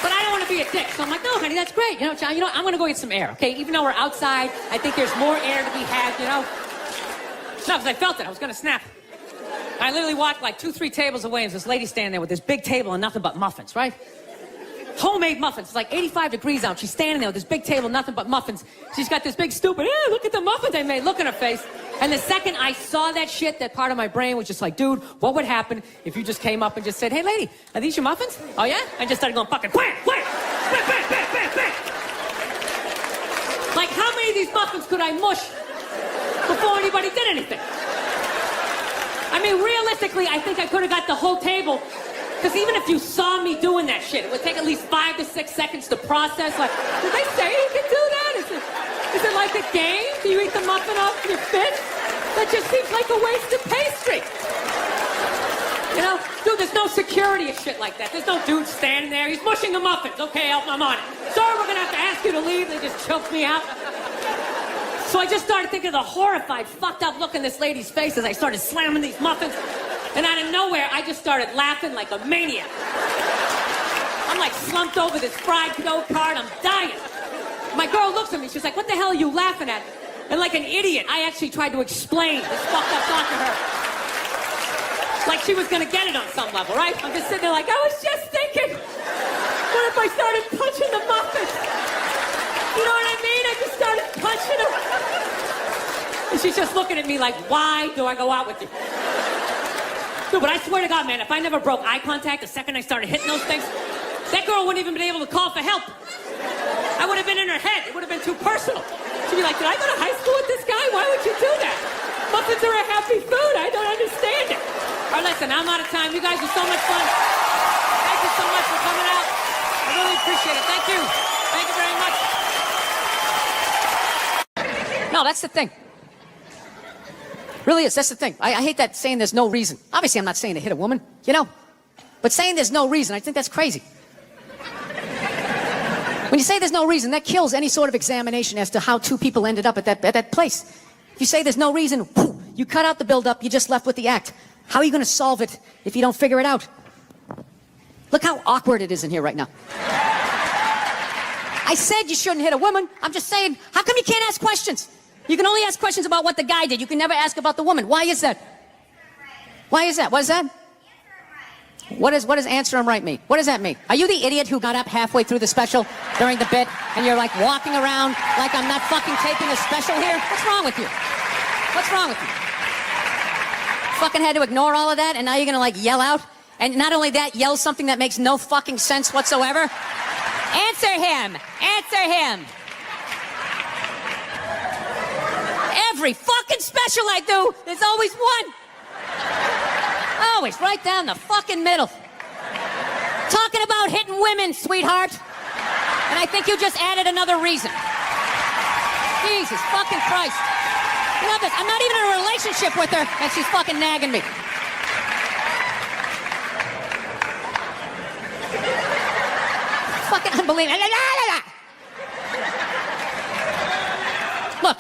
But I don't want to be a dick. So I'm like, no, honey, that's great. You know, John, I'm going to go get some air, okay? Even though we're outside, I think there's more air to be had, you know? No, because I felt it. I was going to snap. I literally walked like 2-3 tables away, and there's this lady standing there with this big table and nothing but muffins, right? Homemade muffins. It's like 85 degrees out. She's standing there with this big table, nothing but muffins. She's got this big stupid, look at the muffins I made. Look in her face. And the second I saw that shit, that part of my brain was just like, dude, what would happen if you just came up and just said, hey, lady, are these your muffins? Oh, yeah? And just started going fucking whack, whack, whack, whack, whack, whack, whack. Like, how many of these muffins could I mush before anybody did anything? I mean, realistically, I think I could have got the whole table. Because even if you saw me doing that shit, it would take at least 5 to 6 seconds to process. Like, did they say you can do that? Is it like a game? Do you eat the muffin off your fist? That just seems like a waste of pastry. You know? Dude, there's no security and shit like that. There's no dude standing there. He's mushing the muffins. Okay, I'm on it. Sorry, we're gonna have to ask you to leave. They just choked me out. So I just started thinking of the horrified, fucked up look in this lady's face as I started slamming these muffins. And out of nowhere, I just started laughing like a maniac. I'm like slumped over this fried dough cart. I'm dying. My girl looks at me. She's like, what the hell are you laughing at? And like an idiot, I actually tried to explain this fucked up thought to her. Like she was gonna get it on some level, right? I'm just sitting there like, I was just thinking, what if I started punching the muffins? You know what I mean? I just started punching them. And she's just looking at me like, why do I go out with you? Dude, but I swear to God, man, if I never broke eye contact the second I started hitting those things, that girl wouldn't even been able to call for help. I would have been in her head. It would have been too personal. She'd be like, did I go to high school with this guy? Why would you do that? Muffins are a happy food. I don't understand it. All right, listen, I'm out of time. You guys are so much fun. Thank you so much for coming out. I really appreciate it. Thank you. Thank you very much. No, that's the thing. Really is. That's the thing. I hate that saying there's no reason. Obviously, I'm not saying to hit a woman, you know? But saying there's no reason, I think that's crazy. When you say there's no reason, that kills any sort of examination as to how two people ended up at that place. If you say there's no reason, you cut out the build-up, you're just left with the act. How are you going to solve it if you don't figure it out? Look how awkward it is in here right now. I said you shouldn't hit a woman. I'm just saying, how come you can't ask questions? You can only ask questions about what the guy did. You can never ask about the woman. Why is that? Why is that? What is that? What does answer him right mean? What does that mean? Are you the idiot who got up halfway through the special during the bit and you're like walking around like I'm not fucking taping a special here? What's wrong with you? What's wrong with you? Fucking had to ignore all of that and now you're gonna like yell out? And not only that, yell something that makes no fucking sense whatsoever? Answer him! Answer him! Every fucking special I do, there's always one. Always right down the fucking middle. Talking about hitting women, sweetheart. And I think you just added another reason. Jesus fucking Christ. You know this, I'm not even in a relationship with her and she's fucking nagging me. Fucking unbelievable. Look.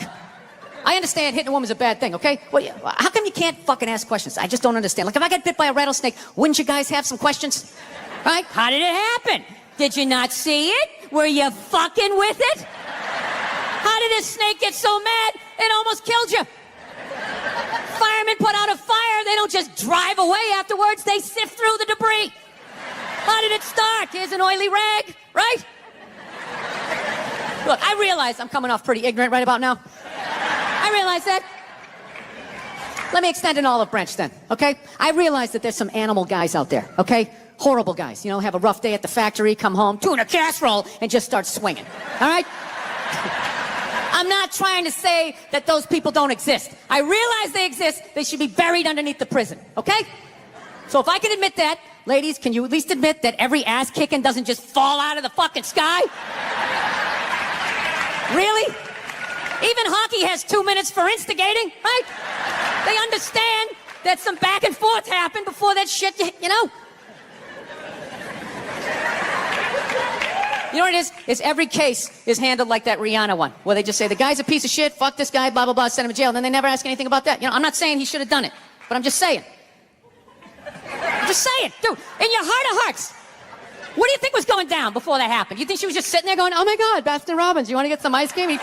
I understand hitting a woman's a bad thing, okay? Well, how come you can't fucking ask questions? I just don't understand. Like, if I got bit by a rattlesnake, wouldn't you guys have some questions? Right? How did it happen? Did you not see it? Were you fucking with it? How did this snake get so mad it almost killed you? Firemen put out a fire. They don't just drive away afterwards. They sift through the debris. How did it start? Here's an oily rag, right? Look, I realize I'm coming off pretty ignorant right about now. I realize that. Let me extend an olive branch then, okay? I realize that there's some animal guys out there, okay? Horrible guys, you know, have a rough day at the factory, come home, tuna casserole, and just start swinging, all right? I'm not trying to say that those people don't exist. I realize they exist. They should be buried underneath the prison, okay? So if I can admit that, ladies, can you at least admit that every ass kicking doesn't just fall out of the fucking sky? Really? Even hockey has 2 minutes for instigating, right? They understand that some back and forth happened before that shit, you know? You know what it is? Is every case is handled like that Rihanna one, where they just say, the guy's a piece of shit, fuck this guy, blah, blah, blah, send him to jail, and then they never ask anything about that. You know, I'm not saying he should have done it, but I'm just saying. I'm just saying, dude, in your heart of hearts, what do you think was going down before that happened? You think she was just sitting there going, oh my God, Baskin Robbins, you want to get some ice cream? You know?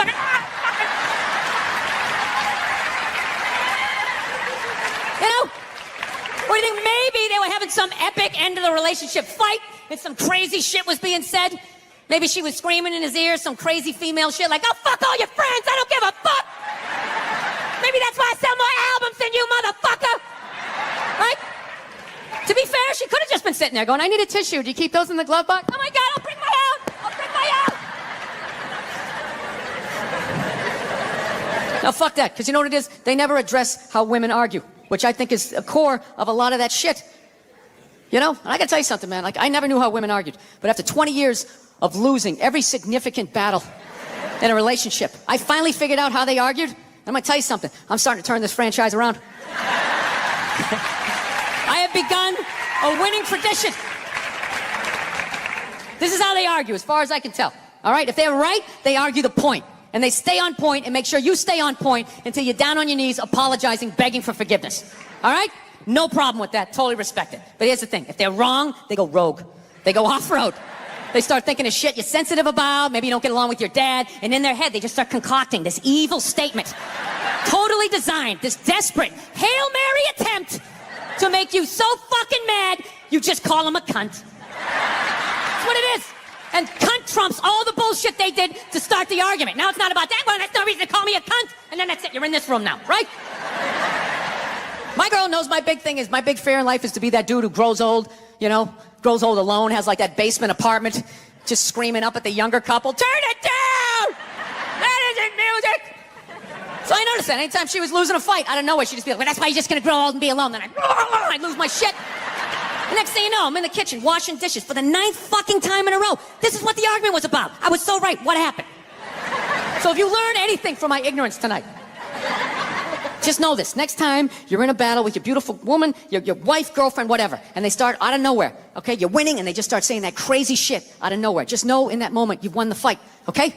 Or do you think maybe they were having some epic end of the relationship fight and some crazy shit was being said? Maybe she was screaming in his ear some crazy female shit like, oh, fuck all your friends, I don't give a fuck. Maybe that's why I sell more albums than you, motherfucker. Right? To be fair, she could have just been sitting there going, I need a tissue. Do you keep those in the glove box? Oh my God, I'll bring my own. I'll bring my own. Now, fuck that, because you know what it is? They never address how women argue, which I think is a core of a lot of that shit. You know? And I gotta tell you something, man. Like, I never knew how women argued. But after 20 years of losing every significant battle in a relationship, I finally figured out how they argued. And I'm gonna tell you something. I'm starting to turn this franchise around. I have begun a winning tradition. This is how they argue, as far as I can tell. All right? If they're right, they argue the point. And they stay on point and make sure you stay on point until you're down on your knees, apologizing, begging for forgiveness. All right? No problem with that. Totally respect it. But here's the thing. If they're wrong, they go rogue. They go off-road. They start thinking of shit you're sensitive about. Maybe you don't get along with your dad. And in their head, they just start concocting this evil statement. Totally designed. This desperate Hail Mary attempt to make you so fucking mad, you just call them a cunt. That's what it is. And cunt trumps all the bullshit they did to start the argument. Now it's not about that one. That's no reason to call me a cunt. And then that's it. You're in this room now, right? My girl knows my big thing is, my big fear in life is to be that dude who grows old, you know, grows old alone, has like that basement apartment, just screaming up at the younger couple, turn it down! That isn't music! So I noticed that anytime she was losing a fight, out of nowhere, she'd just be like, well, that's why you're just gonna grow old and be alone. Then I'd lose my shit. The next thing you know, I'm in the kitchen washing dishes for the 9th fucking time in a row. This is what the argument was about. I was so right. What happened? So if you learn anything from my ignorance tonight, just know this. Next time you're in a battle with your beautiful woman, your wife, girlfriend, whatever, and they start out of nowhere, okay? You're winning and they just start saying that crazy shit out of nowhere. Just know in that moment you've won the fight, okay?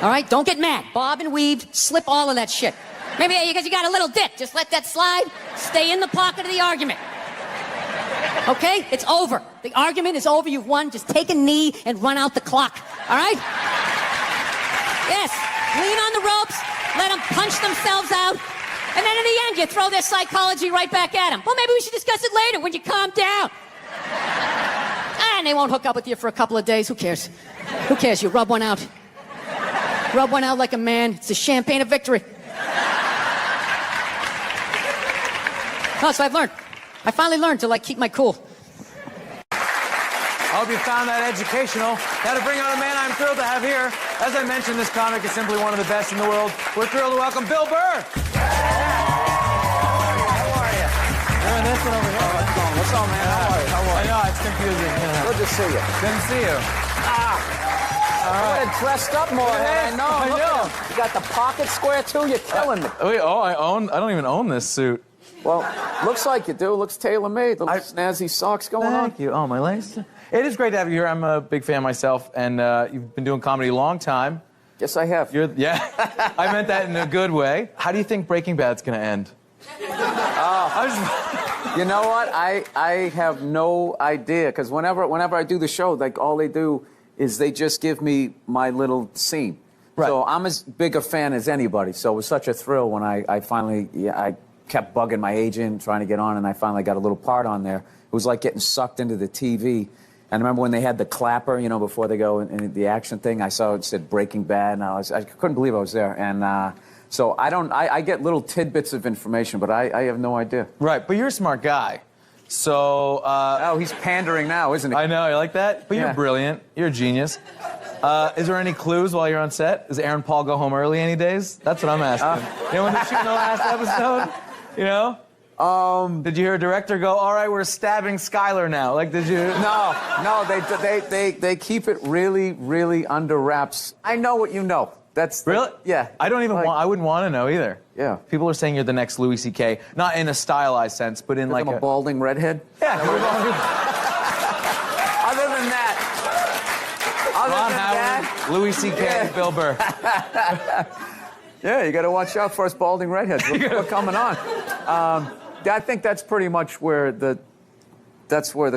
All right? Don't get mad. Bob and weave, slip all of that shit. Maybe because you got a little dick. Just let that slide. Stay in the pocket of the argument. Okay? It's over. The argument is over. You've won. Just take a knee and run out the clock. All right? Yes. Lean on the ropes. Let them punch themselves out. And then in the end, you throw their psychology right back at them. Well, maybe we should discuss it later when you calm down. And they won't hook up with you for a couple of days. Who cares? Who cares? You rub one out. Rub one out like a man. It's the champagne of victory. Oh, so I've learned. I finally learned to, like, keep my cool. I hope you found that educational. Now to bring on a man I'm thrilled to have here. As I mentioned, this comic is simply one of the best in the world. We're thrilled to welcome Bill Burr. How are you? Doing this one over here. What's up, man? How are you? I know, it's confusing. Good to see you. Good to see you. I would have dressed up more. Yeah, I know. I Look know. at him. You got the pocket square, too? You're killing me. Wait, I don't even own this suit. Well, looks like you do. Looks tailor-made. Little snazzy socks going on. Thank you. Oh, my legs. It is great to have you here. I'm a big fan myself, and you've been doing comedy a long time. Yes, I have. Yeah, I meant that in a good way. How do you think Breaking Bad's going to end? You know what? I have no idea, because whenever I do the show, like, all they do is they just give me my little scene. Right. So I'm as big a fan as anybody. So it was such a thrill when I finally, I kept bugging my agent, trying to get on, and I finally got a little part on there. It was like getting sucked into the TV. And I remember when they had the clapper, you know, before they go in the action thing, I saw it said Breaking Bad, and I couldn't believe I was there. And so I get little tidbits of information, but I have no idea. Right, but you're a smart guy. So, oh, he's pandering now, isn't he? I know, you like that? But Yeah. you're brilliant. You're a genius. Is there any clues while you're on set? Does Aaron Paul go home early any days? That's what I'm asking. You know, when they're shooting the last episode? You know? Did you hear a director go, all right, we're stabbing Skylar now? Like, did you? No, they keep it really, really under wraps. I know what you know. That's Really? Yeah. I don't even I wouldn't want to know either. Yeah. People are saying you're the next Louis C.K. Not in a stylized sense, but in like I'm a balding redhead. Yeah. Other than that. Ron Howard, Louis C.K., Yeah. Bill Burr. Yeah, you got to watch out for us balding redheads. We're coming on. I think that's pretty much where the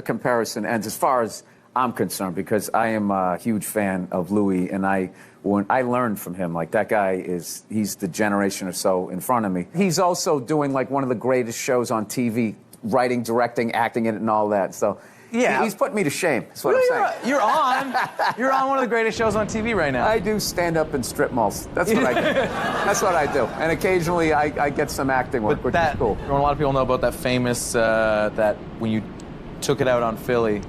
comparison ends, as far as I'm concerned, because I am a huge fan of Louis, and when I learned from him. Like, that guy he's the generation or so in front of me. He's also doing like one of the greatest shows on TV, writing, directing, acting in it, and all that. So Yeah. he's put me to shame. That's what I'm saying. You're on one of the greatest shows on TV right now. I do stand up in strip malls. That's what I do. That's what I do. And occasionally I get some acting work, which is cool. A lot of people know about that famous, that when you took it out on Philly,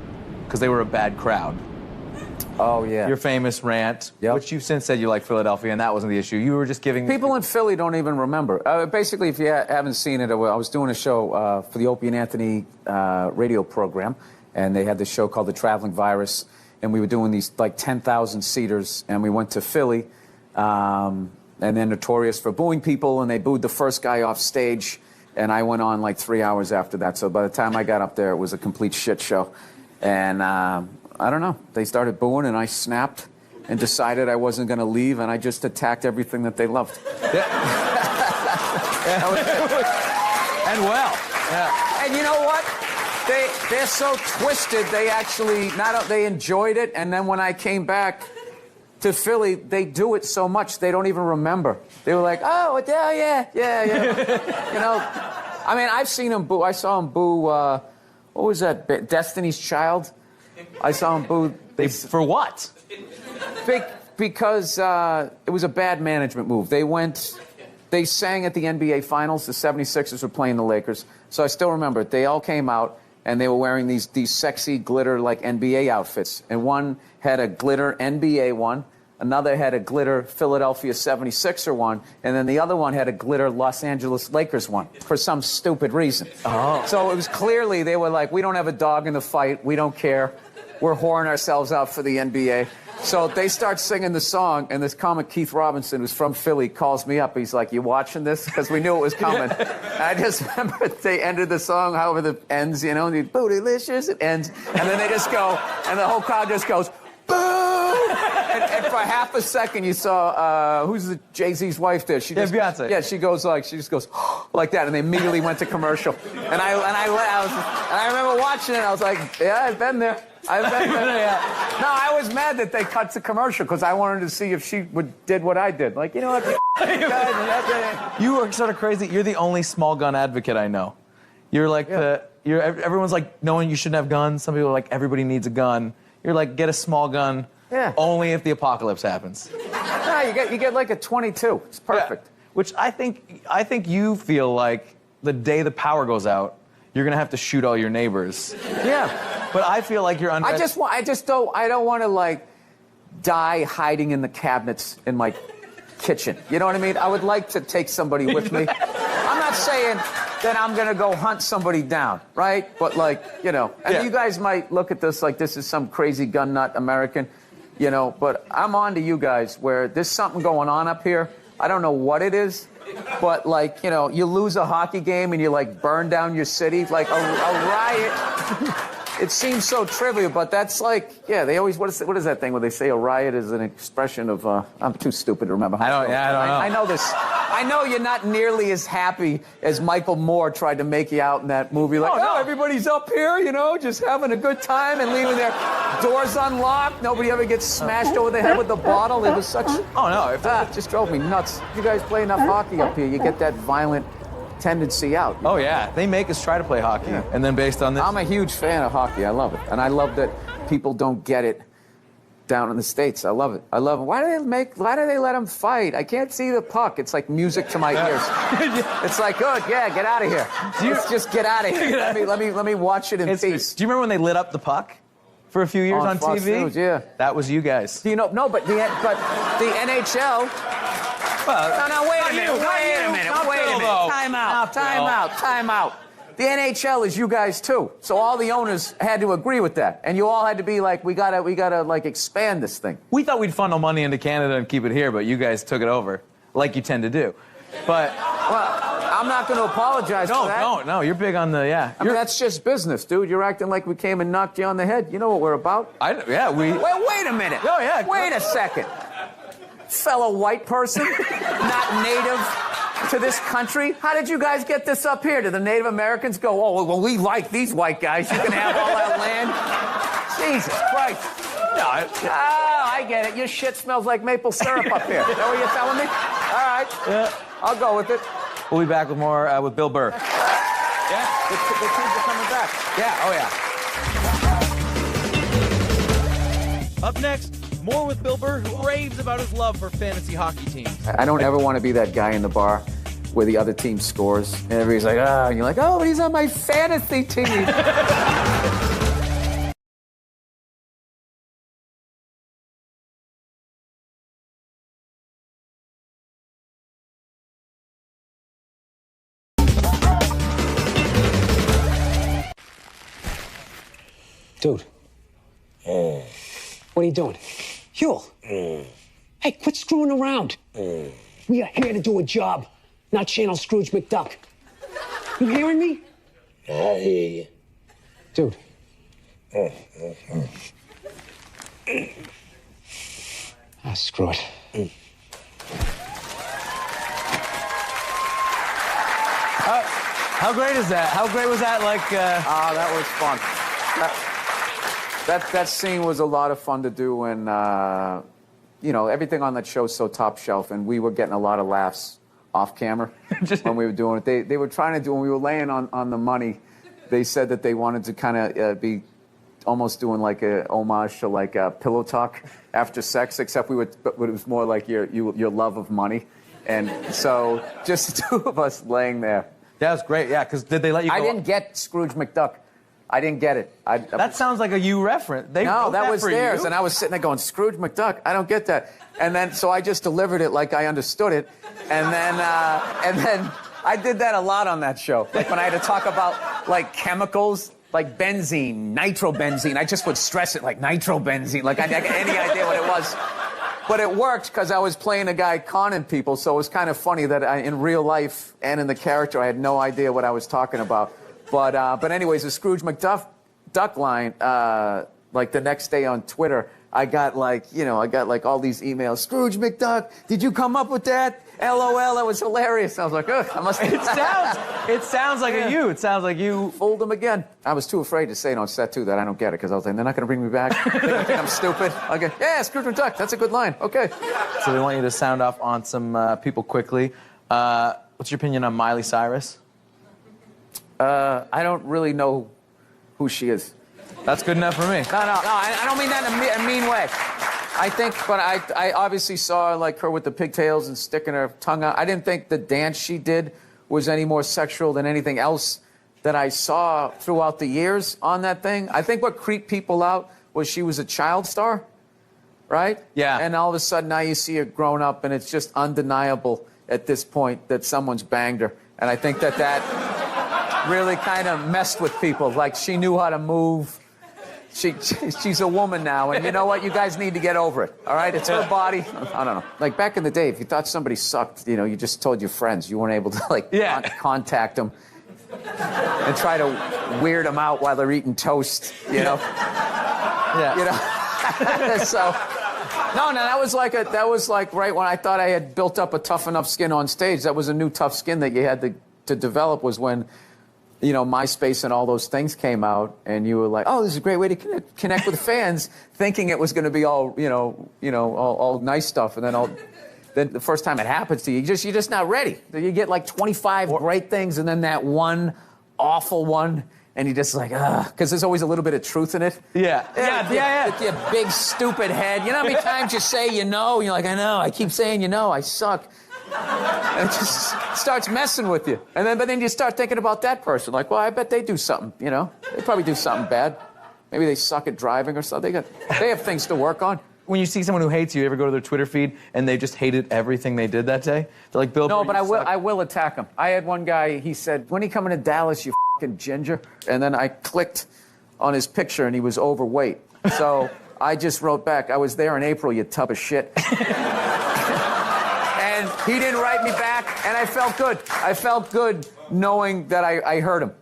because they were a bad crowd. Oh, yeah. Your famous rant, Yep. which you've since said you like Philadelphia, and that wasn't the issue. You were just giving... People in Philly don't even remember. Basically, if you haven't seen it, I was doing a show for the Opie and Anthony radio program, and they had this show called The Traveling Virus, and we were doing these, like, 10,000 seaters, and we went to Philly, and they're notorious for booing people, and they booed the first guy off stage, and I went on, like, 3 hours after that. So by the time I got up there, it was a complete shit show. And I don't know. They started booing, and I snapped and decided I wasn't going to leave, and I just attacked everything that they loved. And well. Yeah. And you know what? They're so twisted. They actually they enjoyed it, and then when I came back to Philly, they do it so much they don't even remember. They were like, "Oh, yeah. You know, I mean, I've seen them boo. I saw them boo. What was that? Destiny's Child. I saw them boo. For what? Because it was a bad management move. They sang at the NBA Finals. The 76ers were playing the Lakers. So I still remember it. They all came out, and they were wearing these sexy glitter, like, NBA outfits. And one had a glitter NBA one. Another had a glitter Philadelphia 76er one. And then the other one had a glitter Los Angeles Lakers one for some stupid reason. Oh. So it was clearly they were like, we don't have a dog in the fight. We don't care. We're whoring ourselves out for the NBA. So they start singing the song, and this comic Keith Robinson, who's from Philly, calls me up. He's like, "You watching this?" Because we knew it was coming. And I just remember they ended the song, however it ends, you know, the bootylicious, it ends. And then they just go, and the whole crowd just goes, boo! And for half a second, you saw, who's the Jay-Z's wife there? She just, Beyonce. Yeah, she just goes, like that, and they immediately went to commercial. And I remember watching it, I was like, yeah, I've been there. I've been there. No, I was mad that they cut to commercial, because I wanted to see if she did what I did. Like, you know what? You are sort of crazy. You're the only small gun advocate I know. You're like everyone's like, no one, you shouldn't have guns. Some people are like, everybody needs a gun. You're like, get a small gun. Yeah. Only if the apocalypse happens. No, you get like a 22. It's perfect. Yeah. Which I think you feel like the day the power goes out, you're gonna have to shoot all your neighbors. Yeah. But I feel like you're under. I don't want to, like, die hiding in the cabinets in my kitchen. You know what I mean? I would like to take somebody with me. I'm not saying that I'm gonna go hunt somebody down, right? But, like, you know, and you guys might look at this like this is some crazy gun nut American, you know. But I'm on to you guys where there's something going on up here. I don't know what it is. But, like, you know, you lose a hockey game and you, like, burn down your city. Like, a riot. It seems so trivial, but that's like, yeah, they always, what is that thing where they say a riot is an expression of, I'm too stupid to remember how I don't know. I know this. I know you're not nearly as happy as Michael Moore tried to make you out in that movie. Like, oh, everybody's up here, you know, just having a good time and leaving their doors unlocked. Nobody ever gets smashed over the head with a bottle. It was such... Oh, no. It just drove me nuts. You guys play enough hockey up here, you get that violent tendency out. Oh, yeah. They make us try to play hockey. Yeah. And then based on this... I'm a huge fan of hockey. I love it. And I love that people don't get it down in the States. I love it. I love it. Why do they let them fight? I can't see the puck. It's like music to my ears. It's like, good, yeah, get out of here. Let's just get out of here. Let me watch it in peace. Do you remember when they lit up the puck for a few years on Fox TV? News, yeah. That was you guys. Do you know? No, but the NHL... Well, no, wait a minute. Time out. The NHL is you guys too. So all the owners had to agree with that. And you all had to be like, we gotta like expand this thing. We thought we'd funnel money into Canada and keep it here, but you guys took it over, like you tend to do. But well, I'm not going to apologize for that. No, you're big on the, I mean, that's just business, dude. You're acting like we came and knocked you on the head. You know what we're about? Wait a minute. Oh, yeah. Wait a second. Fellow white person, not native to this country. How did you guys get this up here? Did the Native Americans go, oh, well, we like these white guys. You can have all that land? Jesus Christ. No, I get it. Your shit smells like maple syrup up here. Is that what you're telling me? All right. Yeah. I'll go with it. We'll be back with more with Bill Burr. Yeah, the teams are coming back. Yeah, oh yeah. Up next, more with Bill Burr, who raves about his love for fantasy hockey teams. I don't ever want to be that guy in the bar where the other team scores. And everybody's like, and you're like, oh, but he's on my fantasy team. Dude. What are you doing? Huel. Hey, quit screwing around. We are here to do a job, not channel Scrooge McDuck. You hearing me? I hear you. Dude. Ah, screw it. How great is that? How great was that? Like, that was fun. That scene was a lot of fun to do, and you know, everything on that show's so top shelf, and we were getting a lot of laughs off camera when we were doing it. They were trying to do, when we were laying on the money, they said that they wanted to kind of be almost doing like a homage to like a pillow talk after sex, except but it was more like your love of money, and so just the two of us laying there. that was great. Yeah, because did they let you go? I didn't get Scrooge McDuck. I didn't get it. That sounds like a you reference. They No, wrote that was for theirs, you? and I was sitting there going, Scrooge McDuck, I don't get that. And then, so I just delivered it like I understood it, and then I did that a lot on that show. Like when I had to talk about like chemicals, like benzene, nitrobenzene, I just would stress it like nitrobenzene, like I didn't have any idea what it was. But it worked because I was playing a guy conning people, so it was kind of funny that in real life and in the character, I had no idea what I was talking about. But anyways, the Scrooge McDuck line, like the next day on Twitter, I got like all these emails. Scrooge McDuck, did you come up with that? LOL, that was hilarious. I was like, ugh, I must. It sounds like a you. It sounds like you fooled them again. I was too afraid to say it on set too that I don't get it because I was like, they're not going to bring me back. They think I'm stupid. Okay, yeah, Scrooge McDuck, that's a good line. Okay. So they want you to sound off on some people quickly. What's your opinion on Miley Cyrus? I don't really know who she is. That's good enough for me. No, I don't mean that in a mean way. I think, but I obviously saw like her with the pigtails and sticking her tongue out. I didn't think the dance she did was any more sexual than anything else that I saw throughout the years on that thing. I think what creeped people out was she was a child star, right? Yeah. And all of a sudden now you see her grown up, and it's just undeniable at this point that someone's banged her. And I think that really kind of messed with people. Like she knew how to move. She's a woman now, and you know what? You guys need to get over it, all right? It's her body. I don't know. Like, back in the day, if you thought somebody sucked, you know, you just told your friends. You weren't able to, like, contact them and try to weird them out while they're eating toast, you know? Yeah. You know? So, no, that was like right when I thought I had built up a tough enough skin on stage. That was a new tough skin that you had to develop, was when, you know, MySpace and all those things came out, and you were like, oh, this is a great way to connect with fans, thinking it was going to be all, all nice stuff. And then the first time it happens to you, you're just not ready. You get like 25 great things, and then that one awful one, and you're just like, because there's always a little bit of truth in it. Yeah. With your big, stupid head. You know how many times you say you know, and you're like, I know, I keep saying you know, I suck. And it just starts messing with you. But then you start thinking about that person. Like, well, I bet they do something, you know? They probably do something bad. Maybe they suck at driving or something. They have things to work on. When you see someone who hates you, ever go to their Twitter feed and they just hated everything they did that day? They're like, Bill Burr, no, but I will attack him. I had one guy, he said, when are you coming to Dallas, you fucking ginger? And then I clicked on his picture and he was overweight. So I just wrote back, I was there in April, you tub of shit. And he didn't write me back, and I felt good. I felt good knowing that I hurt him.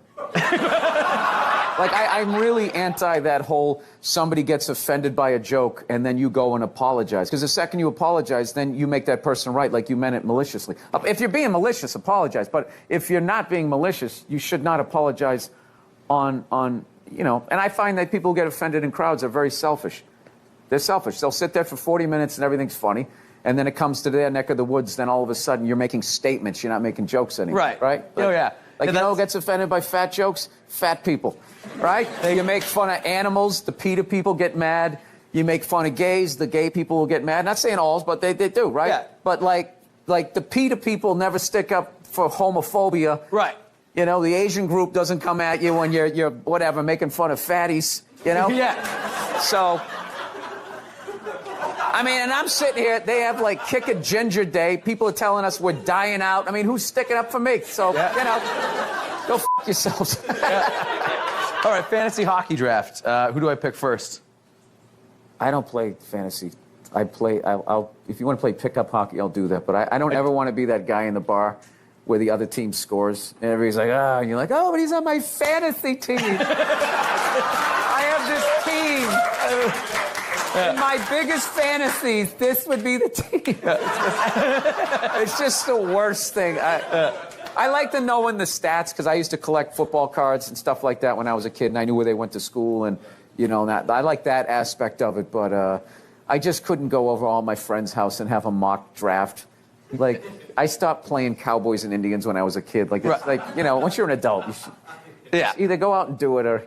Like, I'm really anti that whole somebody gets offended by a joke and then you go and apologize. Because the second you apologize, then you make that person right, like you meant it maliciously. If you're being malicious, apologize. But if you're not being malicious, you should not apologize on you know. And I find that people who get offended in crowds are very selfish. They're selfish. They'll sit there for 40 minutes and everything's funny. And then it comes to their neck of the woods, then all of a sudden you're making statements, you're not making jokes anymore. Right. Right? Oh, yeah. Like, you know who gets offended by fat jokes? Fat people. Right? You make fun of animals, the PETA people get mad. You make fun of gays, the gay people will get mad. Not saying all, but they do, right? Yeah. But like the PETA people never stick up for homophobia. Right. You know, the Asian group doesn't come at you when you're whatever, making fun of fatties, you know? Yeah. So, I mean, and I'm sitting here, they have like Kick a Ginger Day. People are telling us we're dying out. I mean, who's sticking up for me? So, you know, go f*** yourselves. All right, fantasy hockey draft. Who do I pick first? I don't play fantasy. I'll if you want to play pickup hockey, I'll do that. But I don't ever want to be that guy in the bar where the other team scores. And everybody's like, oh, and you're like, oh, but he's on my fantasy team. I have this team. In my biggest fantasies, this would be the team. It's just the worst thing. I like to know in the stats because I used to collect football cards and stuff like that when I was a kid, and I knew where they went to school, and I like that aspect of it. But I just couldn't go over all my friends' house and have a mock draft. Like, I stopped playing Cowboys and Indians when I was a kid. Like, it's like, once you're an adult, you should either go out and do it or,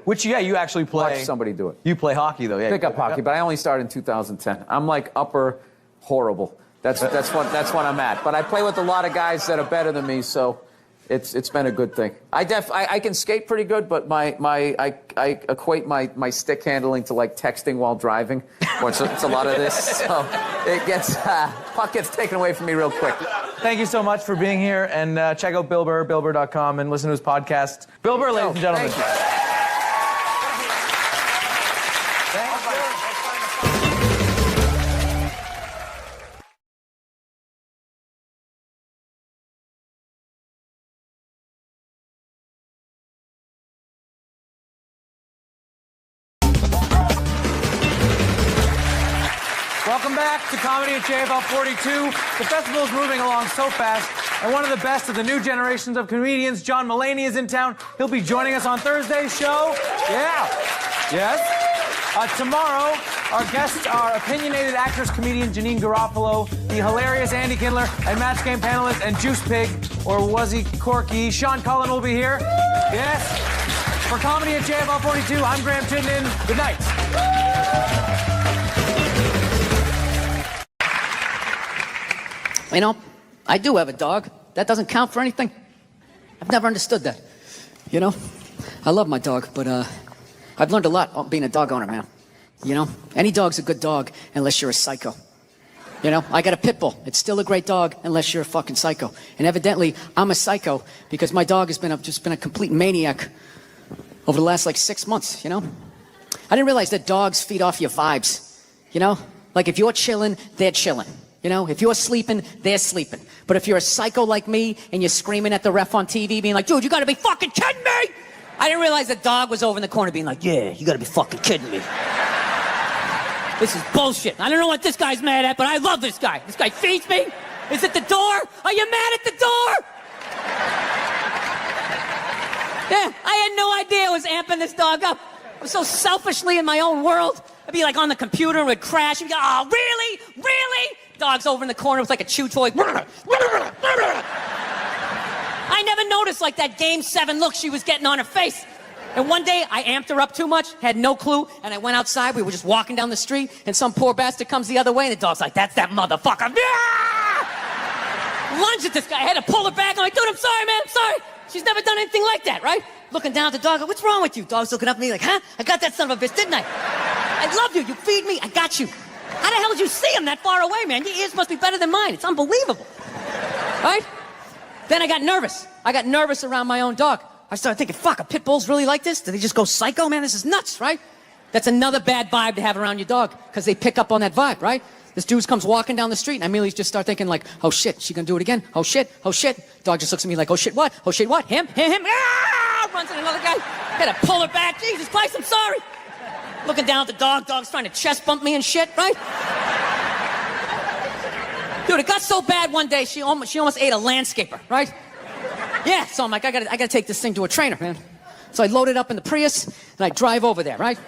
Which, you actually play. Watch somebody do it. You play hockey, though, yeah. Pick up hockey, but I only started in 2010. I'm like upper horrible. That's what I'm at. But I play with a lot of guys that are better than me, so it's been a good thing. I can skate pretty good, but I equate my stick handling to like texting while driving. It's a lot of this, so it gets puck gets taken away from me real quick. Thank you so much for being here, and check out Bill Burr, BillBurr.com, and listen to his podcast. Bill Burr, ladies and gentlemen. Thank you. Welcome back to Comedy at JFL 42. The festival is moving along so fast, and one of the best of the new generations of comedians, John Mulaney, is in town. He'll be joining us on Thursday's show. Yeah. Yes. Tomorrow, our guests are opinionated actress-comedian Janine Garofalo, the hilarious Andy Kindler, and Match Game panelist and Juice Pig, or was he Corky? Sean Cullen will be here. Yes. For Comedy at JFL 42, I'm Graham Chittenden. Good night. I do have a dog. That doesn't count for anything. I've never understood that. I love my dog, but I've learned a lot being a dog owner, man. Any dog's a good dog unless you're a psycho. I got a pit bull. It's still a great dog unless you're a fucking psycho. And evidently, I'm a psycho because my dog has just been a complete maniac over the last 6 months. I didn't realize that dogs feed off your vibes. Like if you're chilling, they're chilling. If you're sleeping, they're sleeping. But if you're a psycho like me and you're screaming at the ref on TV being like, dude, you gotta be fucking kidding me! I didn't realize the dog was over in the corner being like, yeah, you gotta be fucking kidding me. This is bullshit. I don't know what this guy's mad at, but I love this guy. This guy feeds me. Is it the door? Are you mad at the door? Yeah, I had no idea I was amping this dog up. I was so selfishly in my own world. I'd be on the computer and it would crash and be like, oh, really? Really? Dog's over in the corner with a chew toy. I never noticed that Game 7 look she was getting on her face. And one day I amped her up too much, had no clue, and I went outside. We were just walking down the street, and some poor bastard comes the other way, and the dog's like, that's that motherfucker. Lunge at this guy. I had to pull her back. I'm like, dude, I'm sorry, man. I'm sorry. She's never done anything like that, right? Looking down at the dog, what's wrong with you? Dog's looking up at me like, huh? I got that son of a bitch, didn't I? I love you. You feed me. I got you. How the hell did you see him that far away, man? Your ears must be better than mine. It's unbelievable. Right? Then I got nervous. I got nervous around my own dog. I started thinking, fuck, are pit bulls really like this? Do they just go psycho? Man, this is nuts, right? That's another bad vibe to have around your dog because they pick up on that vibe, right? This dude comes walking down the street and I immediately just start thinking oh shit, she gonna do it again? Oh shit, oh shit. Dog just looks at me like, oh shit, what? Oh shit, what? Him? Ah! Runs at another guy. Had to pull her back. Jesus Christ, I'm sorry. Looking down at the dog. Dog's trying to chest bump me and shit, right? Dude, it got so bad one day, she almost ate a landscaper, right? Yeah, so I'm like, I gotta take this thing to a trainer, man. So I load it up in the Prius and I drive over there, right?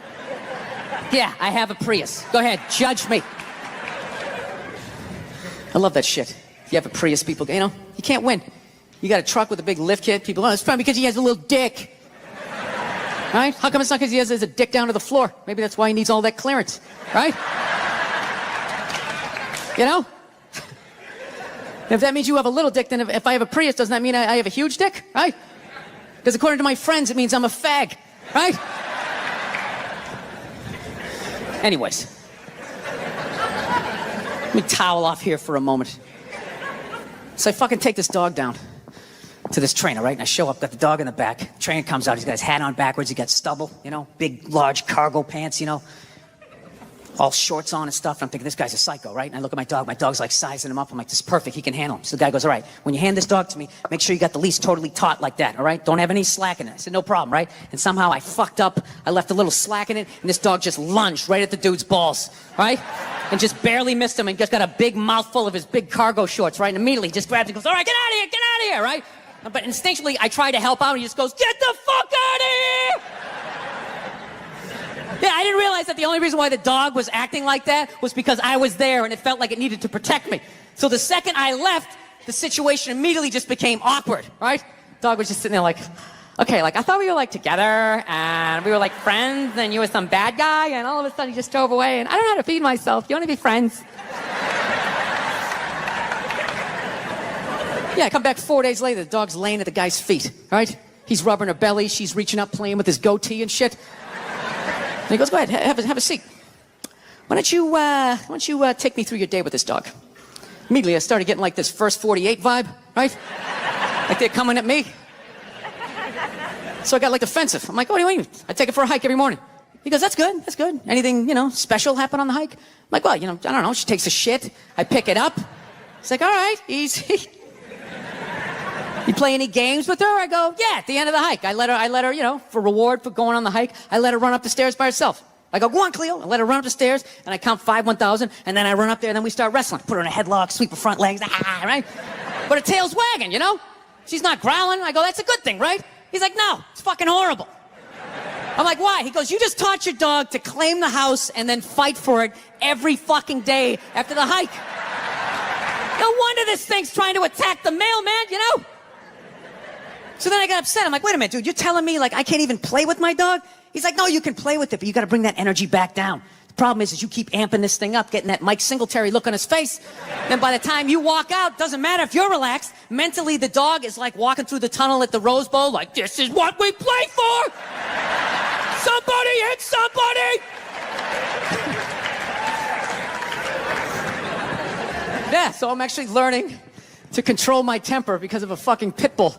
Yeah, I have a Prius. Go ahead, judge me. I love that shit. You have a Prius, people, you can't win. You got a truck with a big lift kit, people, it's probably because he has a little dick. Right? How come it's not because he has a dick down to the floor? Maybe that's why he needs all that clearance, right? If that means you have a little dick, then if I have a Prius, doesn't that mean I have a huge dick, right? Because according to my friends, it means I'm a fag, right? Anyways. Let me towel off here for a moment. So I fucking take this dog down. to this trainer, right? And I show up, got the dog in the back. Trainer comes out, he's got his hat on backwards, he got stubble, you know, big, large cargo pants, you know, all shorts on and stuff. And I'm thinking, this guy's a psycho, right? And I look at my dog's like sizing him up. I'm like, this is perfect, he can handle him. So the guy goes, all right, when you hand this dog to me, make sure you got the leash totally taut like that, all right? Don't have any slack in it. I said, no problem, right? And somehow I fucked up, I left a little slack in it, and this dog just lunged right at the dude's balls, right? And just barely missed him, and just got a big mouthful of his big cargo shorts, right? And immediately he just grabs it and goes, all right, get out of here, right? But instinctually, I try to help out, and he just goes, get the fuck out of here! Yeah, I didn't realize that the only reason why the dog was acting like that was because I was there and it felt like it needed to protect me. So the second I left, the situation immediately just became awkward, right? Dog was just sitting there like, okay, like I thought we were like together and we were like friends and you were some bad guy and all of a sudden you just drove away and I don't know how to feed myself. You want to be friends? Yeah, I come back 4 days later, the dog's laying at the guy's feet, right? He's rubbing her belly, she's reaching up, playing with his goatee and shit. And he goes, go ahead, have a seat. Why don't you take me through your day with this dog? Immediately, I started getting like this First 48 vibe, right? Like they're coming at me. So I got like defensive. I'm like, what do you mean? I take it for a hike every morning. He goes, that's good. Anything, you know, special happen on the hike? I'm like, well, you know, I don't know. She takes a shit. I pick it up. He's like, all right, easy. You play any games with her? I go, yeah, at the end of the hike. I let her, you know, for reward for going on the hike, I let her run up the stairs by herself. I go, go on, Cleo. I let her run up the stairs, and I count 5, 1,000, and then I run up there, and then we start wrestling. Put her in a headlock, sweep her front legs, right? But her tail's wagging, you know? She's not growling. I go, that's a good thing, right? He's like, no, it's fucking horrible. I'm like, why? He goes, you just taught your dog to claim the house and then fight for it every fucking day after the hike. No wonder this thing's trying to attack the mailman, you know? So then I got upset. I'm like, wait a minute, dude, you're telling me like I can't even play with my dog? He's like, no, you can play with it, but you got to bring that energy back down. The problem is you keep amping this thing up, getting that Mike Singletary look on his face. Then by the time you walk out, doesn't matter if you're relaxed. Mentally, the dog is like walking through the tunnel at the Rose Bowl, like, this is what we play for. Somebody hit somebody. Yeah, so I'm actually learning to control my temper because of a fucking pit bull.